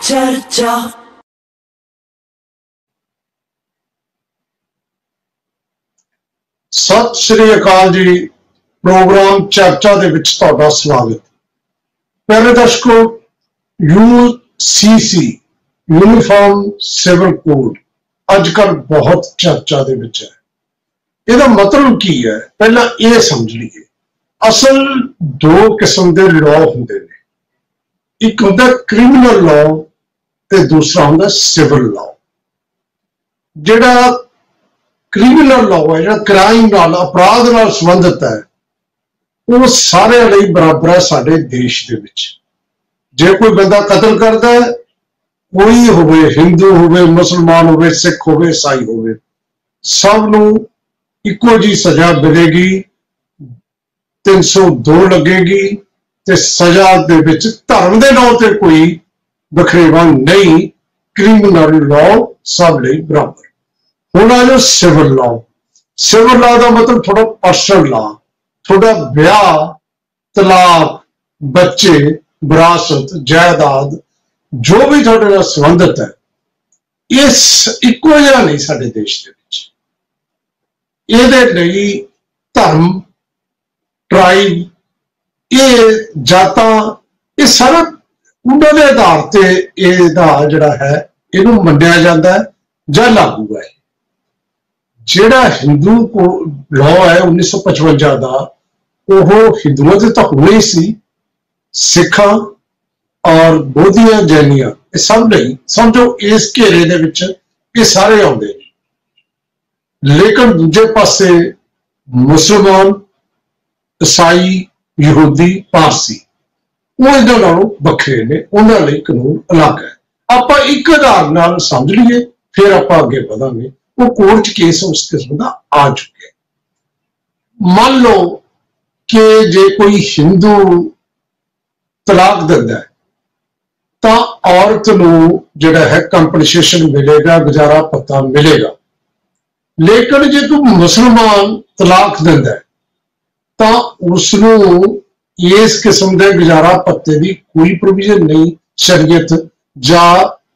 चर्चा। सत श्री अकाल जी। प्रोग्राम चर्चा दे विच तुहाडा स्वागत। प्यारे दर्शकों, यूसीसी यूनीफॉर्म सिविल कोड अजकल बहुत चर्चा दे विच है। ਇਹਦਾ मतलब की है, पहला ये समझ लीए। असल दो किस्म के लॉ होंगे ने, एक होंगे क्रिमिनल लॉ ते दूसरा होंगे सिविल लॉ। जिहड़ा क्रिमिनल लॉ है, जिहड़ा क्राइम नाल अपराध नाल संबंधित है, वो सारे लिए बराबर है साडे देश दे विच। जे कोई बंदा कतल करता है, कोई होवे, हिंदू होवे, मुसलमान होवे, सिख होवे, ईसाई होवे, सब नूं इको जी सजा मिलेगी, 302 लगेगी ते सजा दे विच धर्म दे नाम ते कोई वखरेवा नहीं। क्रिमिनल लॉ सब लिए बराबर। हुण आ जाओ सिविल लॉ। सिविल लॉ का मतलब थोड़ा पर्सनल लॉ, थोड़ा ब्याह, तलाक, बच्चे, विरासत, जायदाद जो भी थोड़े नाल संबंधित है, इस इको जिहा नहीं साडे देश दे विच। ਇਹਦੇ ਲਈ ਧਰਮ, ਟਰਾਈਬ, ਇਹ ਜਾਤਾਂ, ਇਹ ਸਾਰਾ ਉਹਨਾਂ ਦੇ ਆਧਾਰ ਤੇ ਇਹਦਾ ਜਿਹੜਾ ਹੈ ਇਹਨੂੰ ਮੰਨਿਆ ਜਾਂਦਾ ਹੈ ਜਾਂ ਲਾਗੂ ਹੈ। ਜਿਹੜਾ ਹਿੰਦੂ ਲਾਅ ਹੈ 1955 ਦਾ, ਉਹ ਹਿੰਦੂਆਂ ਦੇ ਤਾਂ ਹੋਣਾ ਹੀ ਸੀ, ਸਿੱਖਾਂ ਔਰ ਬੋਧੀਆਂ, ਜੈਨੀਆਂ, ਇਹ ਸਭ ਲਈ ਸਮਝੋ ਇਸ ਘੇਰੇ ਦੇ ਵਿੱਚ ਇਹ ਸਾਰੇ ਆਉਂਦੇ ਨੇ। लेकिन दूजे पासे मुसलमान, ईसाई, यहूदी, पारसी वो इन्हां नालों वखरे ने, उन्हां लई कानून अलग है। आपां एक आधार नाल समझ लीए, फिर आपां अगे वधांगे। वो कोर्ट च केस उस किस्म का आ चुके। मान लो कि जे कोई हिंदू तलाक दिंदा है तां औरत नूं जिहड़ा है कंपनसेशन मिलेगा, गुजारा भत्ता मिलेगा। लेकिन जे कोई मुसलमान तलाक दिंदा है तां उसनूं इस किस्म के गुजारा भत्ते की कोई प्रोविजन नहीं शरीयत जां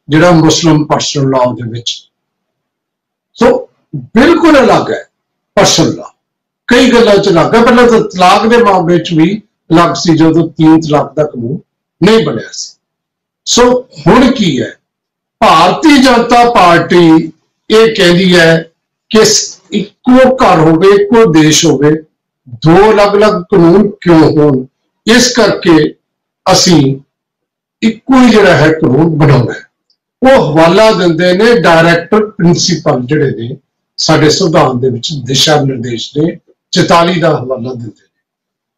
जिहड़ा मुस्लिम पर्सनल लॉ दे विच। सो बिल्कुल अलग है पर्सनल लॉ, कई गल्लां च अलग है। पहले तो तलाक के मामले च भी अलग सी, जदों 3 तलाक का कानून नहीं बनिया सी। सो हुण की है, भारतीय जनता पार्टी ये कहती है कि इको घर होवे, इको देश होवे, दो अलग अलग कानून क्यों होण, इस करके असी इको ही जिहड़ा है कानून बनाउणा है। वो हवाला दिंदे ने डायरैक्टर प्रिंसीपल जिहड़े ने साडे संविधान दे विच दिशा निर्देश ने 44 का हवाला दिंदे ने,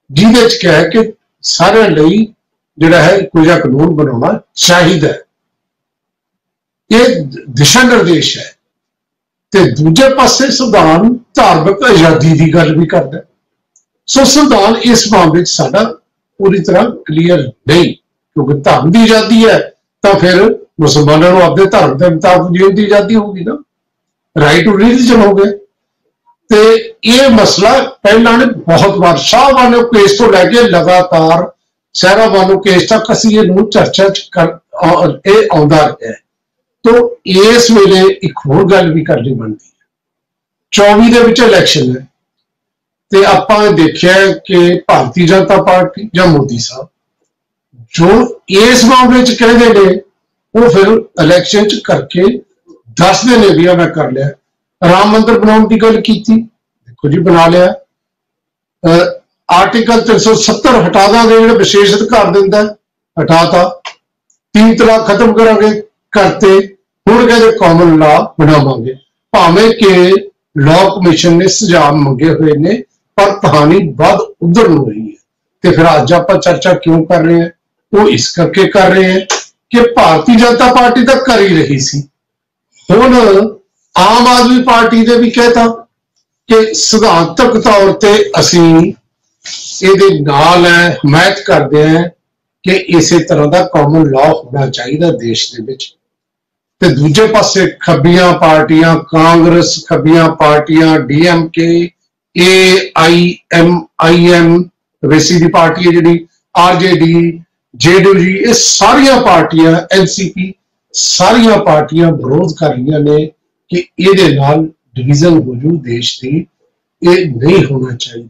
जिहदे च कहा है कि सारे लई जिहड़ा है इको जिहा कानून बनाउणा चाहीदा है। ये दिशा निर्देश है। ते दूजे पासे संविधान धार्मिक आजादी की गल भी करता है। सो संविधान इस मामले साडा पूरी तरह क्लीयर नहीं, क्योंकि धर्म की आजादी है तो फिर मुसलमानों को अपने धर्म के मुताबिक जीवन की आजादी होगी ना, राइट टू रिलीजन हो गए। तो ये मसला पहला ने बहुत बार शाहबानो केस तो लैके लगातार सहराबानो केस तक असी ये चर्चा कर आउंदा रहा है। तो इस वेले एक होर गल भी करनी बनती है। 24 दे विच इलैक्शन है, तो आपां देखिया कि भारतीय जनता पार्टी या मोदी साहब जो इस मामले च कहते ने, वो फिर इलैक्शन च करके दसदे ने भी मैं कर लिया। राम मंदिर बनाने की गल की, देखो जी बना लिया। आर्टिकल 370 हटा देंगे, जो विशेष अधिकार दिंदा हटाता। 3 तलाक खत्म करांगे, करते। हुण कहते कॉमन लॉ बनावांगे, भावें कि लॉ कमीशन ने सुझाव मंगे हुए ने, पर कहानी बाद उधर हो रही है। तो फिर अज आप चर्चा क्यों कर रहे हैं? वो इस करके कर रहे हैं कि भारतीय जनता पार्टी तो कर ही रही सी, हुण आम आदमी पार्टी ने भी कहता कि सिद्धांतक तौर पर असी इहदे नाल है, हिमायत करते हैं कि इसे तरह का कॉमन लॉ होना चाहिए देश के विच। ते दूजे पासे खब्बियां पार्टियां, कांग्रेस, खब्बियां पार्टियां, DMK, AIMIM वैसी दी पार्टी है, जी RJD, JDU, ये सारिया पार्टियां, NCP, सारिया पार्टियां विरोध कर रही ने कि ये डिवीजन हो जू देश की, ये नहीं होना चाहिए।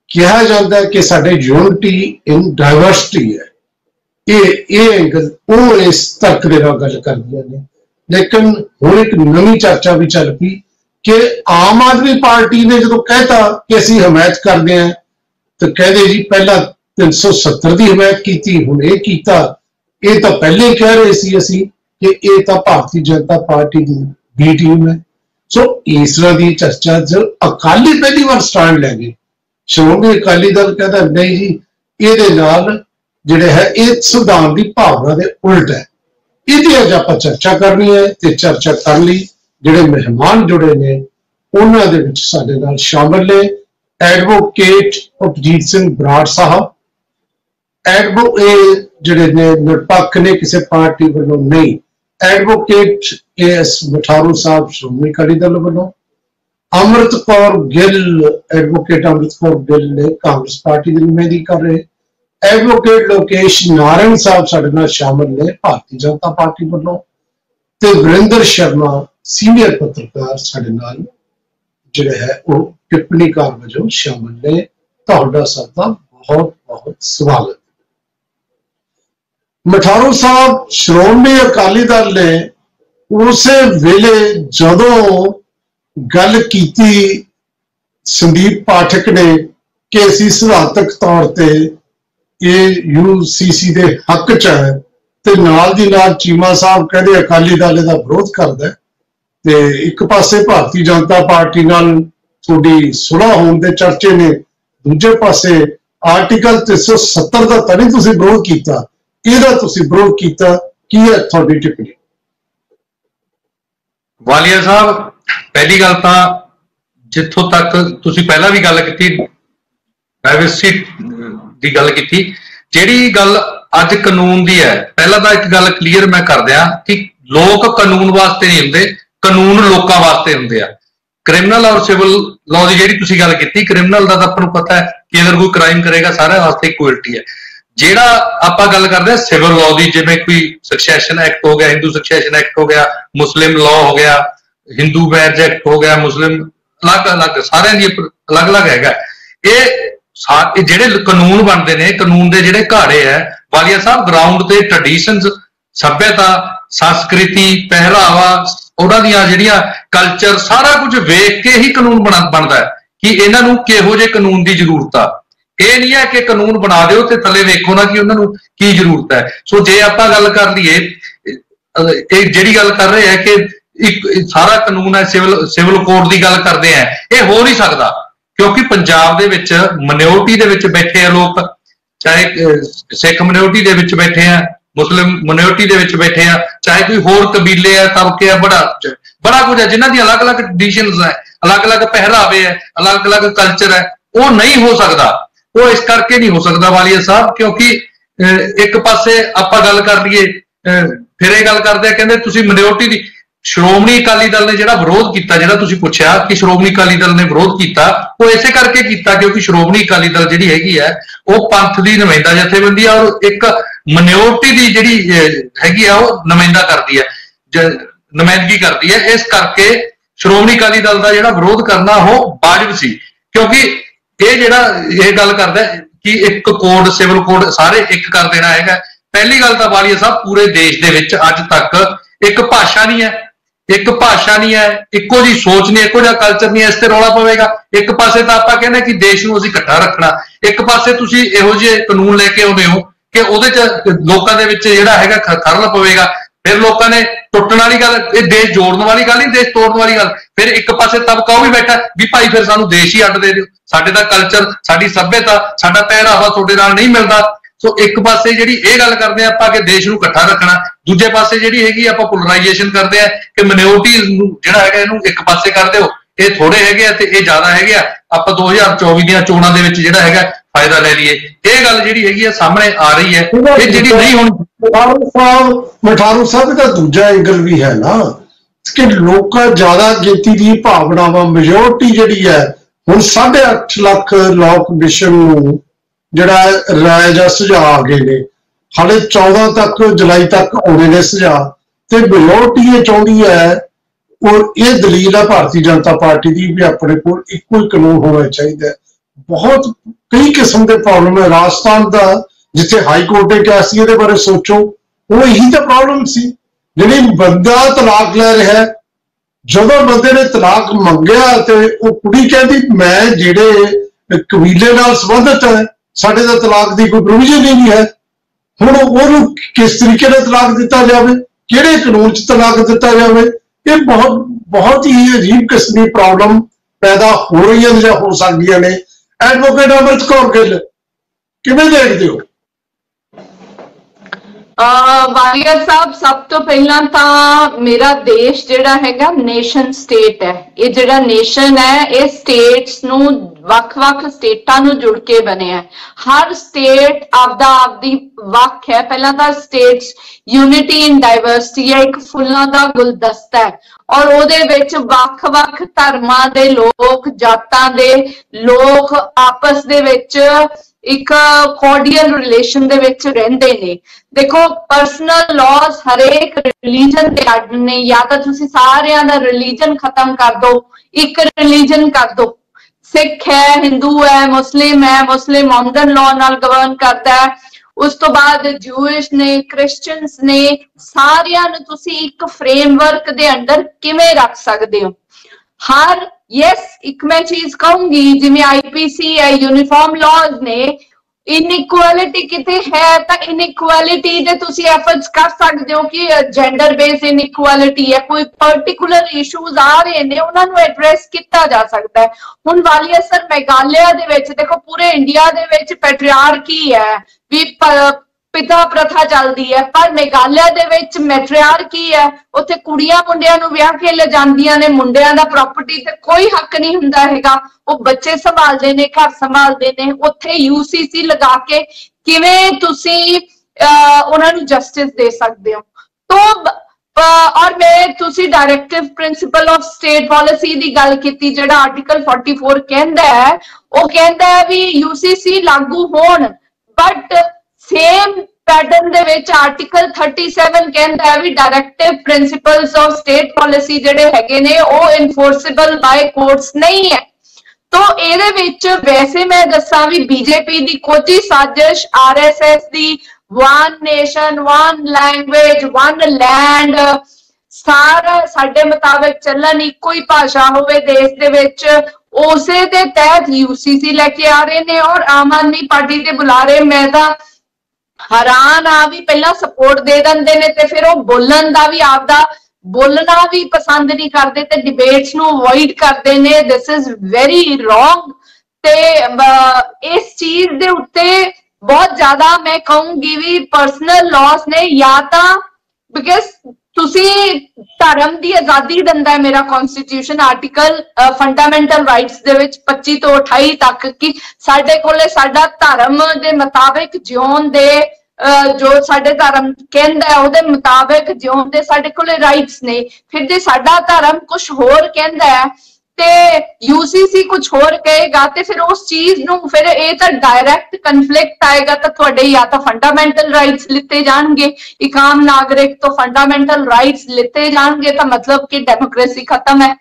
कहा जाता है कि साडे यूनिटी इन डाइवर्सिटी है, ये एंगल वो इस तर्क के नाल गल करदियां ने। लेकिन हुण एक नवी चर्चा भी चल पई कि आम आदमी पार्टी ने जो कहता कि असीं हमायत करते हैं, तो कहते जी पहला 370 की हमायत की, हुण ये कीता, ये तो पहले ही कह रहे सी असीं कि ये तो भारतीय जनता पार्टी की बी टीम है। सो इस तरह की चर्चा जो अकाली पहली बार स्टैंड लै गए, श्रोमणी अकाली दल कहता नहीं जी ये जिहड़े है ये संविधान की भावना के उल्ट है। ये अज आप चर्चा करनी है, तो चर्चा कर ली जिहड़े मेहमान जुड़े ने उन्हां दे विच साडे नाल शामिल ने एडवोकेट उपजीत सिंह बराड़ साहब, जिहड़े ने निरपक्ष ने, किसी पार्टी वालों नहीं, एडवोकेट एस मठारू साहब श्रोमणी अकाली दल वालों, अमृत कौर गिल एडवोकेट अमृत कौर गिल ने कांग्रेस पार्टी की नुमाइंदगी कर रहे, एडवोकेट लोकेश नारायण साहब साडे नाल शामिल ने भारतीय जनता पार्टी वालों, ते वरिंदर शर्मा सीनियर पत्रकार साडे नाल जिहड़े है वो टिप्पणीकार वजों शामिल ने। तुहाडा सबका बहुत बहुत स्वागत। मठारू साहब, श्रोमणी अकाली दल ने उस वेले जदों गल की संदीप पाठक ने कि असीं सिद्धांतक तौर पर ये यूसीसी के हक च है, ते नाल दी नाल चीमा साहब कहते अकाली दल इहदा विरोध करदा है, ते एक पासे भारतीय जनता पार्टी नाल थोड़ी सुलह होने के चर्चे ने, दूजे पासे आर्टिकल 370 का तो नहीं तुसीं विरोध कीता, इहदा तुसीं विरोध कीता, की है तुहाडी टिप्पणी? वालिया साहब, पहली गल तो जिथों तक तुसीं पहला भी गल की प्राइवेसी की गल की, जिहड़ी गल अज कानून की है, पहला तो एक गल क्लीयर मैं कर दिया कि लोग कानून वास्ते नहीं होंदे, कानून लोगों वास्ते होंदे आ। क्रिमिनल और सिविल लॉ की जिहड़ी तुसीं गल की, क्रिमिनल का तो आपां नूं पता है कि अगर कोई क्राइम करेगा सारे वास्ते इक्वलिटी है। जिहड़ा आपां गल करदे हैं सिविल लॉ की, जिवें कोई सक्सैशन एक्ट हो गया, हिंदू सक्सैशन एक्ट हो गया, मुस्लिम लॉ हो गया, हिंदू मैरिज एक्ट हो गया, मुस्लिम अलग अलग सारे दी अलग अलग है। ये जिहड़े कानून बनते हैं, कानून के जिहड़े घाड़े है वालिया साहब, ग्राउंड ते ट्रैडिशनस, सभ्यता, संस्कृति, पहरावा, उन्हां दीयां जिहड़ियां कल्चर, सारा कुछ वेख के ही कानून बनता है कि इन्हां नूं किहो जिहे कानून की जरूरत आ। ये नहीं है कि कानून बना दो तो थले वेखो ना कि उन्होंने की जरूरत है। सो जे आपां गल कर लीए, जिहड़ी गल कर रहे हैं कि एक सारा कानून है, सिविल कोड की गल करते हैं, ये हो नहीं सकता क्योंकि पंजाब दे विच माइनॉरिटी दे विच बैठे हैं लोग, चाहे सिख माइनॉरिटी दे विच बैठे हैं, मुस्लिम माइनॉरिटी दे विच बैठे हैं, चाहे कोई होर कबीले है, तबके है, बड़ा कुछ है जिन्हां दी अलग अलग ट्रैडिशनस है, अलग अलग पहरावे है, अलग अलग कल्चर है। वो नहीं हो सकता, वो इस करके नहीं हो सकता वालिया साहब क्योंकि एक पासे आपां गल कर लीए, फिर ये गल करते हैं कहते तुसीं माइनॉरिटी दी, श्रोमणी अकाली दल ने जिहड़ा विरोध किया, जिहड़ा तुसीं पुछया कि श्रोमणी अकाली दल ने विरोध किया, वो इसे करके किया क्योंकि श्रोमणी अकाली दल जिहड़ी हैगी है वो पंथ दी नुमाइंदा जथेबंदी है और एक माइनॉरिटी दी जिहड़ी हैगी है वो नुमाइंदा करती है, नुमाइंदगी करती है। इस करके श्रोमणी अकाली दल का जिहड़ा विरोध करना वो वाजिब सी क्योंकि ये जिहड़ा ये गल करदा है कि एक कोड, सिविल कोड सारे एक कर देना है। पहली गल तो वालिया साहब, पूरे देश दे विच अज तक एक भाषा नहीं है, एक भाषा नहीं है, इक्को जी सोच नहीं, इक्को जिहा कल्चर नहीं है, इस ते रौला पवेगा। एक पासे तो आपां कहने कि देश नूं असीं इकट्ठा रखना, एक पासे तुसीं इहो जिहे कानून लैके आउंदे हो कि उहदे च लोकां दे विच जिहड़ा हैगा खरल पवेगा। फिर लोगों ने टुटण वाली गल, देश जोड़न वाली गल नहीं, देश तोड़न वाली गल। फिर एक पासे तबका भी बैठा भी भाई फिर सानू देश ही अड्ड दे दिओ, साडे दा कल्चर, साडी सभ्यता, साडा पहरावा तुहाडे नाल नहीं मिलदा। सो एक पासे जिहड़ी ये गल करदे आपां कि देश नूं इकट्ठा रखना, दूजे पासे जिहड़ी हैगी आपां पोलराइजेशन करदे आ कि माइनॉरिटीज़ नूं जिहड़ा हैगा इहनूं एक पासे कर दिओ, ये थोड़े हैगे आ ते ये ज्यादा हैगे आ, आपां 2024 ਦੀਆਂ ਚੋਣਾਂ ਦੇ ਵਿੱਚ ਜਿਹੜਾ ਹੈਗਾ फायदा ले लीए। ये गल जिहड़ी हैगी सामने आ रही है, ये जिहड़ी नहीं होनी। मठारू साहब का दूजा एंगल भी है ना कि लोग ज्यादा गिनती की भावनावां, मेजोरिटी जिहड़ी है हुण 8.5 लाख लोग मिशन नूं जिहड़ा राय जां सुझाव आ गए ने, हाले 14 तक जुलाई तक आने ने सुझाव, तो मेजोरिटी ये चाहती है और ये दलील है भारतीय जनता पार्टी की भी अपने को इको ही कानून होना चाहिए। बहुत कई किस्म के प्रॉब्लम है। राजस्थान का जिथे हाई कोर्ट ने कहा सी ये बारे सोचो, वो यही तो प्रॉब्लम सी। जी बंदा तलाक लै रहा है, जो बंदे ने तलाक मंगया तो वो कुड़ी कहती मैं जेड़े कबीले नाल संबंधित है, साडे दा तलाक की कोई प्रोविजन ही नहीं है। हुण ओनू किस तरीके से तलाक दिता जाए, किहड़े कानून च तलाक दिता जाए, ये बहुत बहुत ही अजीब किस्म की प्रॉब्लम पैदा हो रही है या हो सकती ने। एडवोकेट अमृत कौर गिल किवें देखदे हो? वालिया साहब, सब तो पहला तो मेरा देश जिहड़ा हैगा नेशन स्टेट है। ये जिहड़ा नेशन है ये स्टेट्स नू वख-वख स्टेटां नू जुड़ के बने है। हर स्टेट आपदा आपदी वख है। पहला तो स्टेट्स यूनिटी इन डाइवर्सिटी है, एक फुल्लां दा गुलदस्ता है और ओहदे विच वख-वख धर्मां दे लोग, जातां दे लोग आपस दे विच एक कॉर्डियल रिलेशन दे विच रहिंदे ने। देखो पर्सनल लॉज हरेक रिलीजन दे अड ने, या तो तुसी सारियां दा रिलीजन खत्म कर दो, एक रिलीजन कर दो। सिख है, हिंदू है, मुस्लिम ऑमदन लॉ नाल गवर्न करता है। उस तो बाद जूइश ने, क्रिश्चियंस ने, सारियां नूं तुसी एक फ्रेमवर्क दे अंडर किवें रख सकदे हो? हर एक मैं चीज कहूंगी, जिवें आईपीसी है, यूनिफॉर्म लॉज ने, इनइक्वालिटी किते है तो इनइक्वालिटी दे तुसी एफर्ट्स कर सकते हो कि जेंडर बेस्ड इनइक्वालिटी है, कोई पर्टिकुलर इश्यूज आ रहे ने उन्हां नूं एड्रेस किया जा सकता है। हुण वालिया सर मेघालय दे विच देखो, पूरे इंडिया दे विच पैट्रियार्की है, भी पिता प्रथा चलती है, पर मेघालय दे विच मैट्रियार्की है। उत्थे कुड़ियां मुंडियां नूं विआह के ले जांदियां ने, मुंडियां दा प्रॉपर्टी ते कोई हक नहीं हुंदा हैगा, वो बच्चे संभालदे ने, घर संभालदे ने। उत्थे यूसीसी लगा के किवें तुसी उन्हां नूं जस्टिस दे सकदे हो? तो और मैं तुसी directive principle of state policy दी गल कीती, जिहड़ा आर्टिकल 44 कहंदा है, वो कहंदा है भी यूसीसी लागू होण, but same pattern they which article 37 कहंदा है भी directive principles of state policy जिहड़े हैगे ने वो इनफोर्सेबल बाय कोर्ट्स नहीं है। तो ਇਹਦੇ ਵਿੱਚ वैसे मैं दसा भी बीजेपी दी कोई साजिश, आरएसएस दी one nation one language one land, सारा साडे मुताबिक चलन, इको ही भाषा होवे देश दे विच, उसे दे तहत यूसीसी लेके आ रहे ने और आम आदमी पार्टी दे बुला रहे। मैं तां हैरान आ भी पहला सपोर्ट दे देंदे ने ते फिर वो बोलन दा भी आपदा बोलना भी पसंद नहीं करते ते डिबेट्स नूं अवॉइड करते ने। This is very wrong. ते इस चीज दे उत्ते बहुत ज्यादा मैं कहूंगी भी पर्सनल लॉस ने, या तां बिकॉज तुसी धर्म की आजादी दिंदा है मेरा कॉन्स्टिट्यूशन आर्टिकल फंडामेंटल राइट्स दे विच 25 तो 28 तक कि साडे कोले साडा धर्म दे मुताबिक जिउण दे जो साडे धर्म कहंदा है उहदे मुताबिक जिउण दे साडे कोले राइट्स ने। फिर जे साडा धर्म कुछ होर कहंदा है ते यूसीसी कुछ होर कहेगा ते फिर उस चीज नूं फिर ये तो डायरैक्ट कन्फ्लिक्ट आएगा। तो तुहाडे या तो फंडामेंटल राइट्स लिते जाणगे, एक आम नागरिक तो फंडामेंटल राइट्स लिते जाणगे, तो मतलब कि डेमोक्रेसी खत्म है।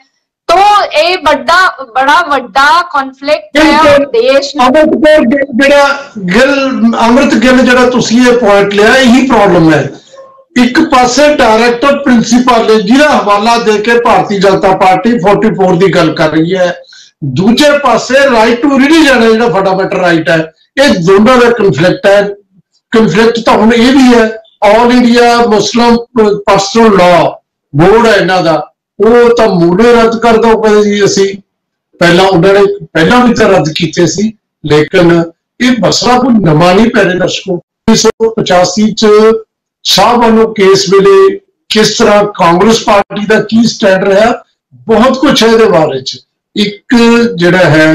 तो ये बड़ा वड्डा कॉन्फ्लिक्ट है देश। अमृत गिल जिहड़ा तुसीं ये पॉइंट लिया, यही प्रॉब्लम है। एक पासे डायरेक्टर प्रिंसीपल है जिहदा हवाला देके भारतीय जनता पार्टी 44 की गल कर रही है, दूजे पासे राइट टू रिलीजन है जिहड़ा फंडामेंटल राइट है, ये दोनों का कन्फ्लिक्ट है। कन्फ्लिक्ट तो हुण ये भी है, all India Muslim personal law board है इन्हां दा, वो तो मूले रद्द कर दो कदे जी। असीं पहला उन्होंने पहला भी तो रद्द किए सी, लेकिन ये मसला कोई नवा नहीं पै रहा दर्शकों। 1985 च शाहबानो केस वेले किस तरह कांग्रेस पार्टी का की स्टैंड रहा, बहुत कुछ है इहदे बारे च। एक जिहड़ा है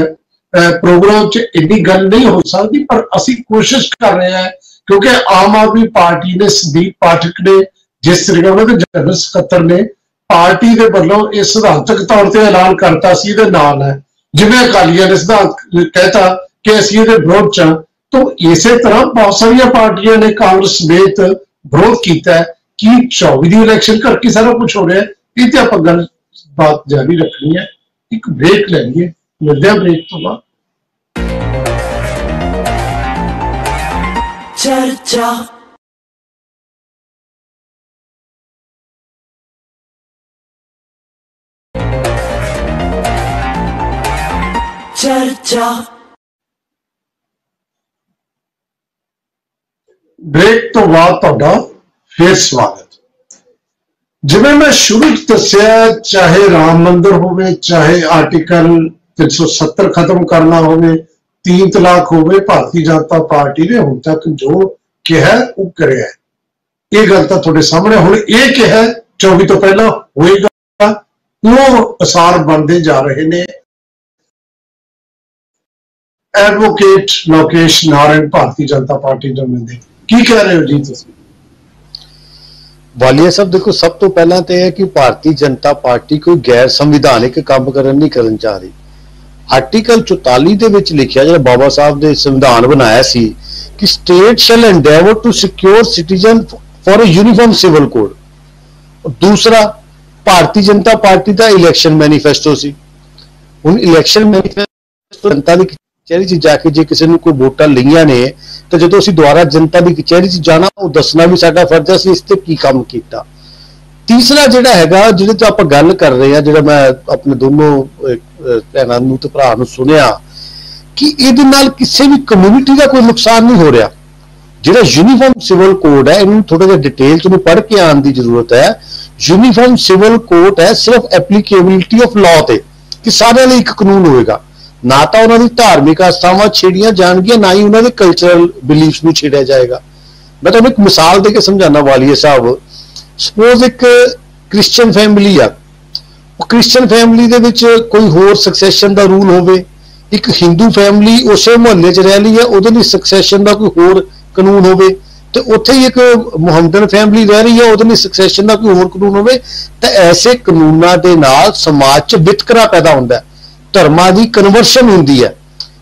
प्रोग्राम च इन्नी गल नहीं हो सकती, पर असी कोशिश कर रहे हैं क्योंकि आम आदमी पार्टी ने संदीप पाठक ने जिस तरीके उन्होंने जनरल सकत्तर ने पार्टी के वालों यह सिद्धांतक तौर पर ऐलान करता सी नाल है, जिवें अकालियां ने सिद्धांत कहता कि असीं इहदे विरोध च, तो इसे तरह बहुत सारिया पार्टियां ने कांग्रेस समेत विरोध किया है कि 24 की इलैक्शन करके सारा कुछ हो रहा है। ये तो आप गल बात जारी रखनी है। एक ब्रेक लेंगे, मिलते हैं ब्रेक तो बाद। चर्चा चर्चा ब्रेक तो बाद तुहाडा फिर स्वागत। जिवें मैं शुरू दस्सिया, चाहे राम मंदिर होवे, चाहे आर्टिकल 370 खत्म करना होवे, 3 तलाक होवे, भारतीय जनता पार्टी ने हुण तक जो कहा वो करिया है। ये गल तां तुहाडे सामने हुण ये कहा 24 तो पहला होएगा, वो असार बनते जा रहे ने। एडवोकेट लोकेश नारायण भारतीय जनता पार्टी ਦੇ ਬੰਦੇ की कह रहे हो जी तुसीं? वालिया साहब देखो, सब तो पहला तो है कि भारतीय जनता पार्टी कोई गैर संविधानिक काम नहीं करन चाह रही। आर्टिकल 44 ਦੇ ਵਿੱਚ लिखिया जो बाबा साहब ने संविधान बनाया सी कि state shall endeavour to secure citizen for a uniform civil code. दूसरा भारतीय जनता पार्टी का इलैक्शन मैनीफेस्टो सी। हुण इलैक्शन मैनीफेस्टो जनता की कचहरी च जाके जे किसी ने कोई वोटां लईआं ने तो जो असीं दुबारा जनता की कचहरी च जाना वो दसना भी साडा फर्ज है असीं इस ते की काम कीता। तीसरा जिहड़ा हैगा जिहदे ते आपां गल कर रहे हैं, जिहड़ा मैं अपने दोनों भैणां नूं ते भरा नूं सुनिया कि इहदे नाल किसी भी कम्यूनिटी का कोई नुकसान नहीं हो रहा। जिहड़ा यूनीफॉर्म सिविल कोड है, इन्हूं थोड़ा जिहा डिटेल च पढ़ के आने की जरूरत है। यूनीफॉर्म सिविल कोड है सिर्फ एप्लीकेबिलिटी ऑफ लॉ ते कि सारे लिए एक कानून होएगा, ना तो उन्होंने धार्मिक आस्थावां छेड़ियां जाएगियां, ना ही उन्होंने कल्चरल बिलीफ्स नूं छेड़िया जाएगा। मैं तुहानूं एक मिसाल देके समझाना वालिया साहब। सपोज एक क्रिश्चियन फैमिली आ, क्रिश्चियन फैमिली दे विच कोई होर सक्सैशन का रूल होवे, एक हिंदू फैमिली उस मुहल्ले च रह रही है, उहदे लई सक्सैशन का कोई होर कानून होवे, तो उत्थे ही एक मुहम्मदन फैमिली रह रही है, उहदे लई सक्सैशन का कोई होर कानून होवे, तो ऐसे कानूनां दे नाल समाज च वितकरा पैदा हुंदा है, धर्मां दी कन्वर्शन हुंदी है।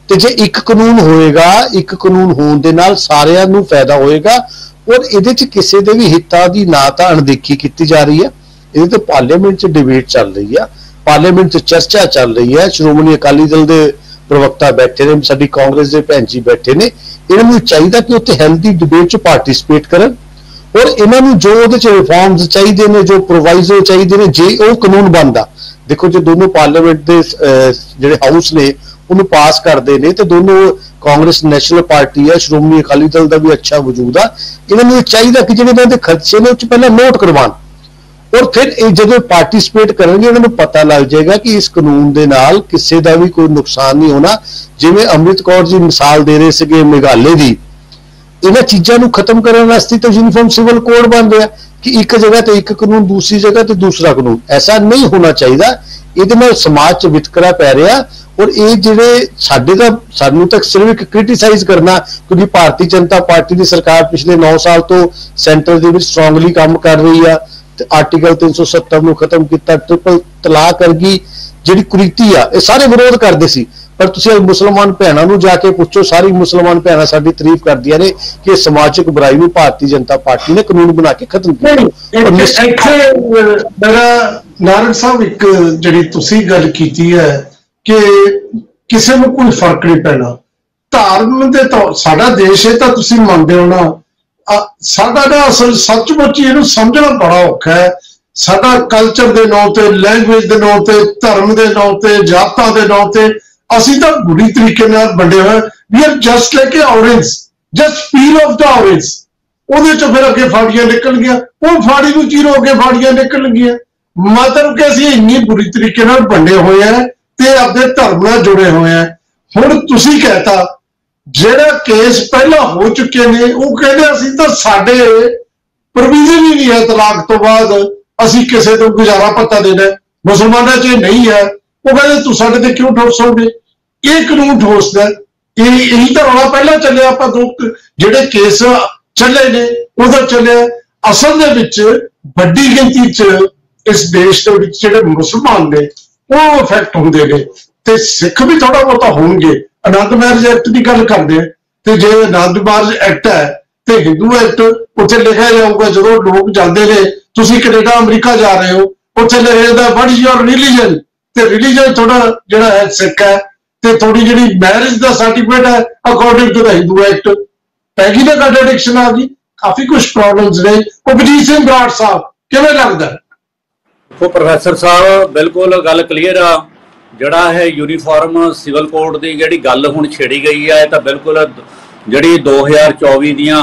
तो जे एक कानून होएगा, एक कानून होने दे नाल सारिआं नूं फायदा होएगा और इहदे च किसी दे भी हितां दी ना तां अणदेखी कीती जा रही है। इहदे ते पार्लीमेंट च डिबेट चल रही है, पार्लीमेंट च चर्चा चल रही है, श्रोमणी अकाली दल दे प्रवक्ता बैठे ने, साडी कांग्रेस दे भैन जी बैठे ने। इन्हां नूं चाहीदा कि उत्थे हेल्दी डिबेट च पार्टिसिपेट करन और इन्हां नूं जो उहदे च रिफॉर्म्स चाहिए ने, जो प्रोवाइजो चाहिए ने, जे वो कानून बनदा। देखो जो दोनों पार्लीमेंट के जिहड़े हाउस ने उन्होंने पास करते हैं तो दोनों कांग्रेस नैशनल पार्टी है, श्रोमणी अकाली दल का भी अच्छा वजूद है। इन्होंने चाहिए कि जो खर्चे ने पहले नोट करवान और फिर जो पार्टिसिपेट करेंगे उन्होंने पता लग जाएगा कि इस कानून के नाल किसी का भी कोई नुकसान नहीं होना। जिवें अमृत कौर जी मिसाल दे रहे थे मेघालय की, इन्हां चीज़ों को खत्म करने वास्ते तो यूनीफॉर्म सिविल कोड बन रहा कि एक जगह तो एक कानून, दूसरी जगह तो दूसरा कानून। ऐसा नहीं होना चाहिए। ये समाज च वितकरा पै रहा और ये जिहड़े सानू तक सिर्फ एक क्रिटिसाइज करना, क्योंकि भारतीय जनता पार्टी की सरकार पिछले 9 साल तो सेंटर दे विच स्ट्रोंगली काम कर रही है। आर्टिकल 370 नूं खत्म किया, ट्रिपल तलाक वर्गी जिहड़ी कुरीति आ ये सारे विरोध करते सी, पर तुसीं मुसलमान भैणां नूं जाके पुछो, सारी मुसलमान भैणां साडी तारीफ करदियां ने कि समाजिक बुराई नूं भारतीय जनता पार्टी ने कानून बना के खत्म किया। नारायण साहब एक जिहड़ी तुसीं गल कीती है कि किसी नूं कोई फर्क नहीं पैना, धर्म दे तो साडा देश है, तो तुसीं मनदे हो ना, साडा ना असल सचमुच इहनूं समझना बड़ा औखा है। साडा कल्चर दे नाम ते, लैंग्वेज दे नाम ते, धर्म दे नाम ते, जातां दे नाम ते असीं तां बुरी तरीके नाल वंडे होए। We are just like a orange, just peel off the orange. ਉਹਦੇ ਚੋਂ ਫਿਰ ਅੱਗੇ ਫਾੜੀਆਂ ਨਿਕਲ ਗਿਆ, ਉਹ ਫਾੜੀ ਨੂੰ ਚੀਰੋ ਅੱਗੇ ਫਾੜੀਆਂ ਨਿਕਲ ਗਈਆਂ। ਮਤਲਬ ਕਿ ਅਸੀਂ ਇੰਨੀ ਬੁਰੀ ਤਰੀਕੇ ਨਾਲ ਵੰਡੇ ਹੋਏ ਆ ਤੇ ਆਪਣੇ ਧਰਮ ਨਾਲ ਜੁੜੇ ਹੋਏ ਆ। ਹੁਣ ਤੁਸੀਂ ਕਹਿਤਾ ਜਿਹੜਾ ਕੇਸ ਪਹਿਲਾਂ ਹੋ ਚੁੱਕੇ ਨੇ ਉਹ ਕਹਿੰਦੇ ਅਸੀਂ ਤਾਂ ਸਾਡੇ ਪ੍ਰੋਵੀਜ਼ਨ ਹੀ ਨਹੀਂ ਹੈ ਤਲਾਕ ਤੋਂ ਬਾਅਦ ਅਸੀਂ ਕਿਸੇ ਤੋਂ ਗੁਜ਼ਾਰਾ ਪੱਤਾ ਦੇਣਾ, ਮੁਸਲਮਾਨਾਂ 'ਚ ਨਹੀਂ ਹੈ। ਉਹ ਕਹਿੰਦੇ ਤੂੰ ਸਾਡੇ ਤੇ ਕਿਉਂ ਠੋਸੋਗੇ? ਇਹ ਕਾਨੂੰਨ ਠੋਸਦਾ। ਇਹੀ ਤਾਂ ਰੌਲਾ ਪਹਿਲਾਂ ਚੱਲਿਆ, ਆਪਾਂ ਦੋ ਜਿਹੜੇ ਕੇਸ ਚੱਲੇ ਨੇ ਉਦੋਂ ਚੱਲਿਆ। ਅਸਲ ਦੇ ਵਿੱਚ ਵੱਡੀ ਗਿਣਤੀ 'ਚ ਇਸ ਦੇਸ਼ ਦੇ ਵਿੱਚ ਜਿਹੜੇ ਮੁਸਲਮਾਨ ਨੇ ਉਹ ਇਫੈਕਟ ਹੁੰਦੇ ਨੇ ਤੇ ਸਿੱਖ ਵੀ ਥੋੜਾ ਬਹੁਤਾ ਹੋਣਗੇ। ਆਨੰਦ ਮੈਰਿਜ ਐਕਟ ਦੀ ਗੱਲ ਕਰਦੇ ਆ, ਤੇ ਜੇ ਆਨੰਦ ਮਾਰਜ ਐਕਟ ਹੈ ਤੇ ਹਿੰਦੂ ਐਕਟ ਉੱਥੇ ਲਿਖਿਆ ਜਾਊਗਾ। ਜਦੋਂ ਲੋਕ ਜਾਂਦੇ ਨੇ, ਤੁਸੀਂ ਕੈਨੇਡਾ ਅਮਰੀਕਾ ਜਾ ਰਹੇ ਹੋ, ਉੱਥੇ ਲਿਖਿਆ ਜਾਂਦਾ ਵਾਟ ਇਜ਼ ਯੋਰ ਰਿਲੀਜਨ, ਤੇ ਰਿਲੀਜਨ ਤੁਹਾਡਾ ਜਿਹੜਾ ਹੈ ਸਿੱਖ ਹੈ, ਤੇ ਤੁਹਾਡੀ ਜਿਹੜੀ ਮੈਰਿਜ ਦਾ ਸਰਟੀਫਿਕੇਟ ਹੈ according to the Hindu act. ਪੈਗੀ ਦਾ ਕੰਟਰਡਿਕਸ਼ਨ ਆ ਗਈ, ਕਾਫੀ ਕੁਝ ਪ੍ਰੋਬਲਮਸ ਨੇ। ਉਪਜੀਤ ਸਿੰਘ ਬਰਾੜ ਸਾਹਿਬ ਕਿਵੇਂ ਲੱਗਦਾ? ਦੇਖੋ ਪ੍ਰੋਫੈਸਰ ਸਾਹਿਬ, ਬਿਲਕੁਲ ਗੱਲ ਕਲੀਅਰ ਆ। ਜਿਹੜਾ ਹੈ ਯੂਨੀਫਾਰਮ ਸਿਵਲ ਕੋਡ ਦੀ ਜਿਹੜੀ ਗੱਲ ਹੁਣ ਛੇੜੀ ਗਈ ਆ, ਇਹ ਤਾਂ ਬਿਲਕੁਲ ਜਿਹੜੀ 2024 ਦੀਆਂ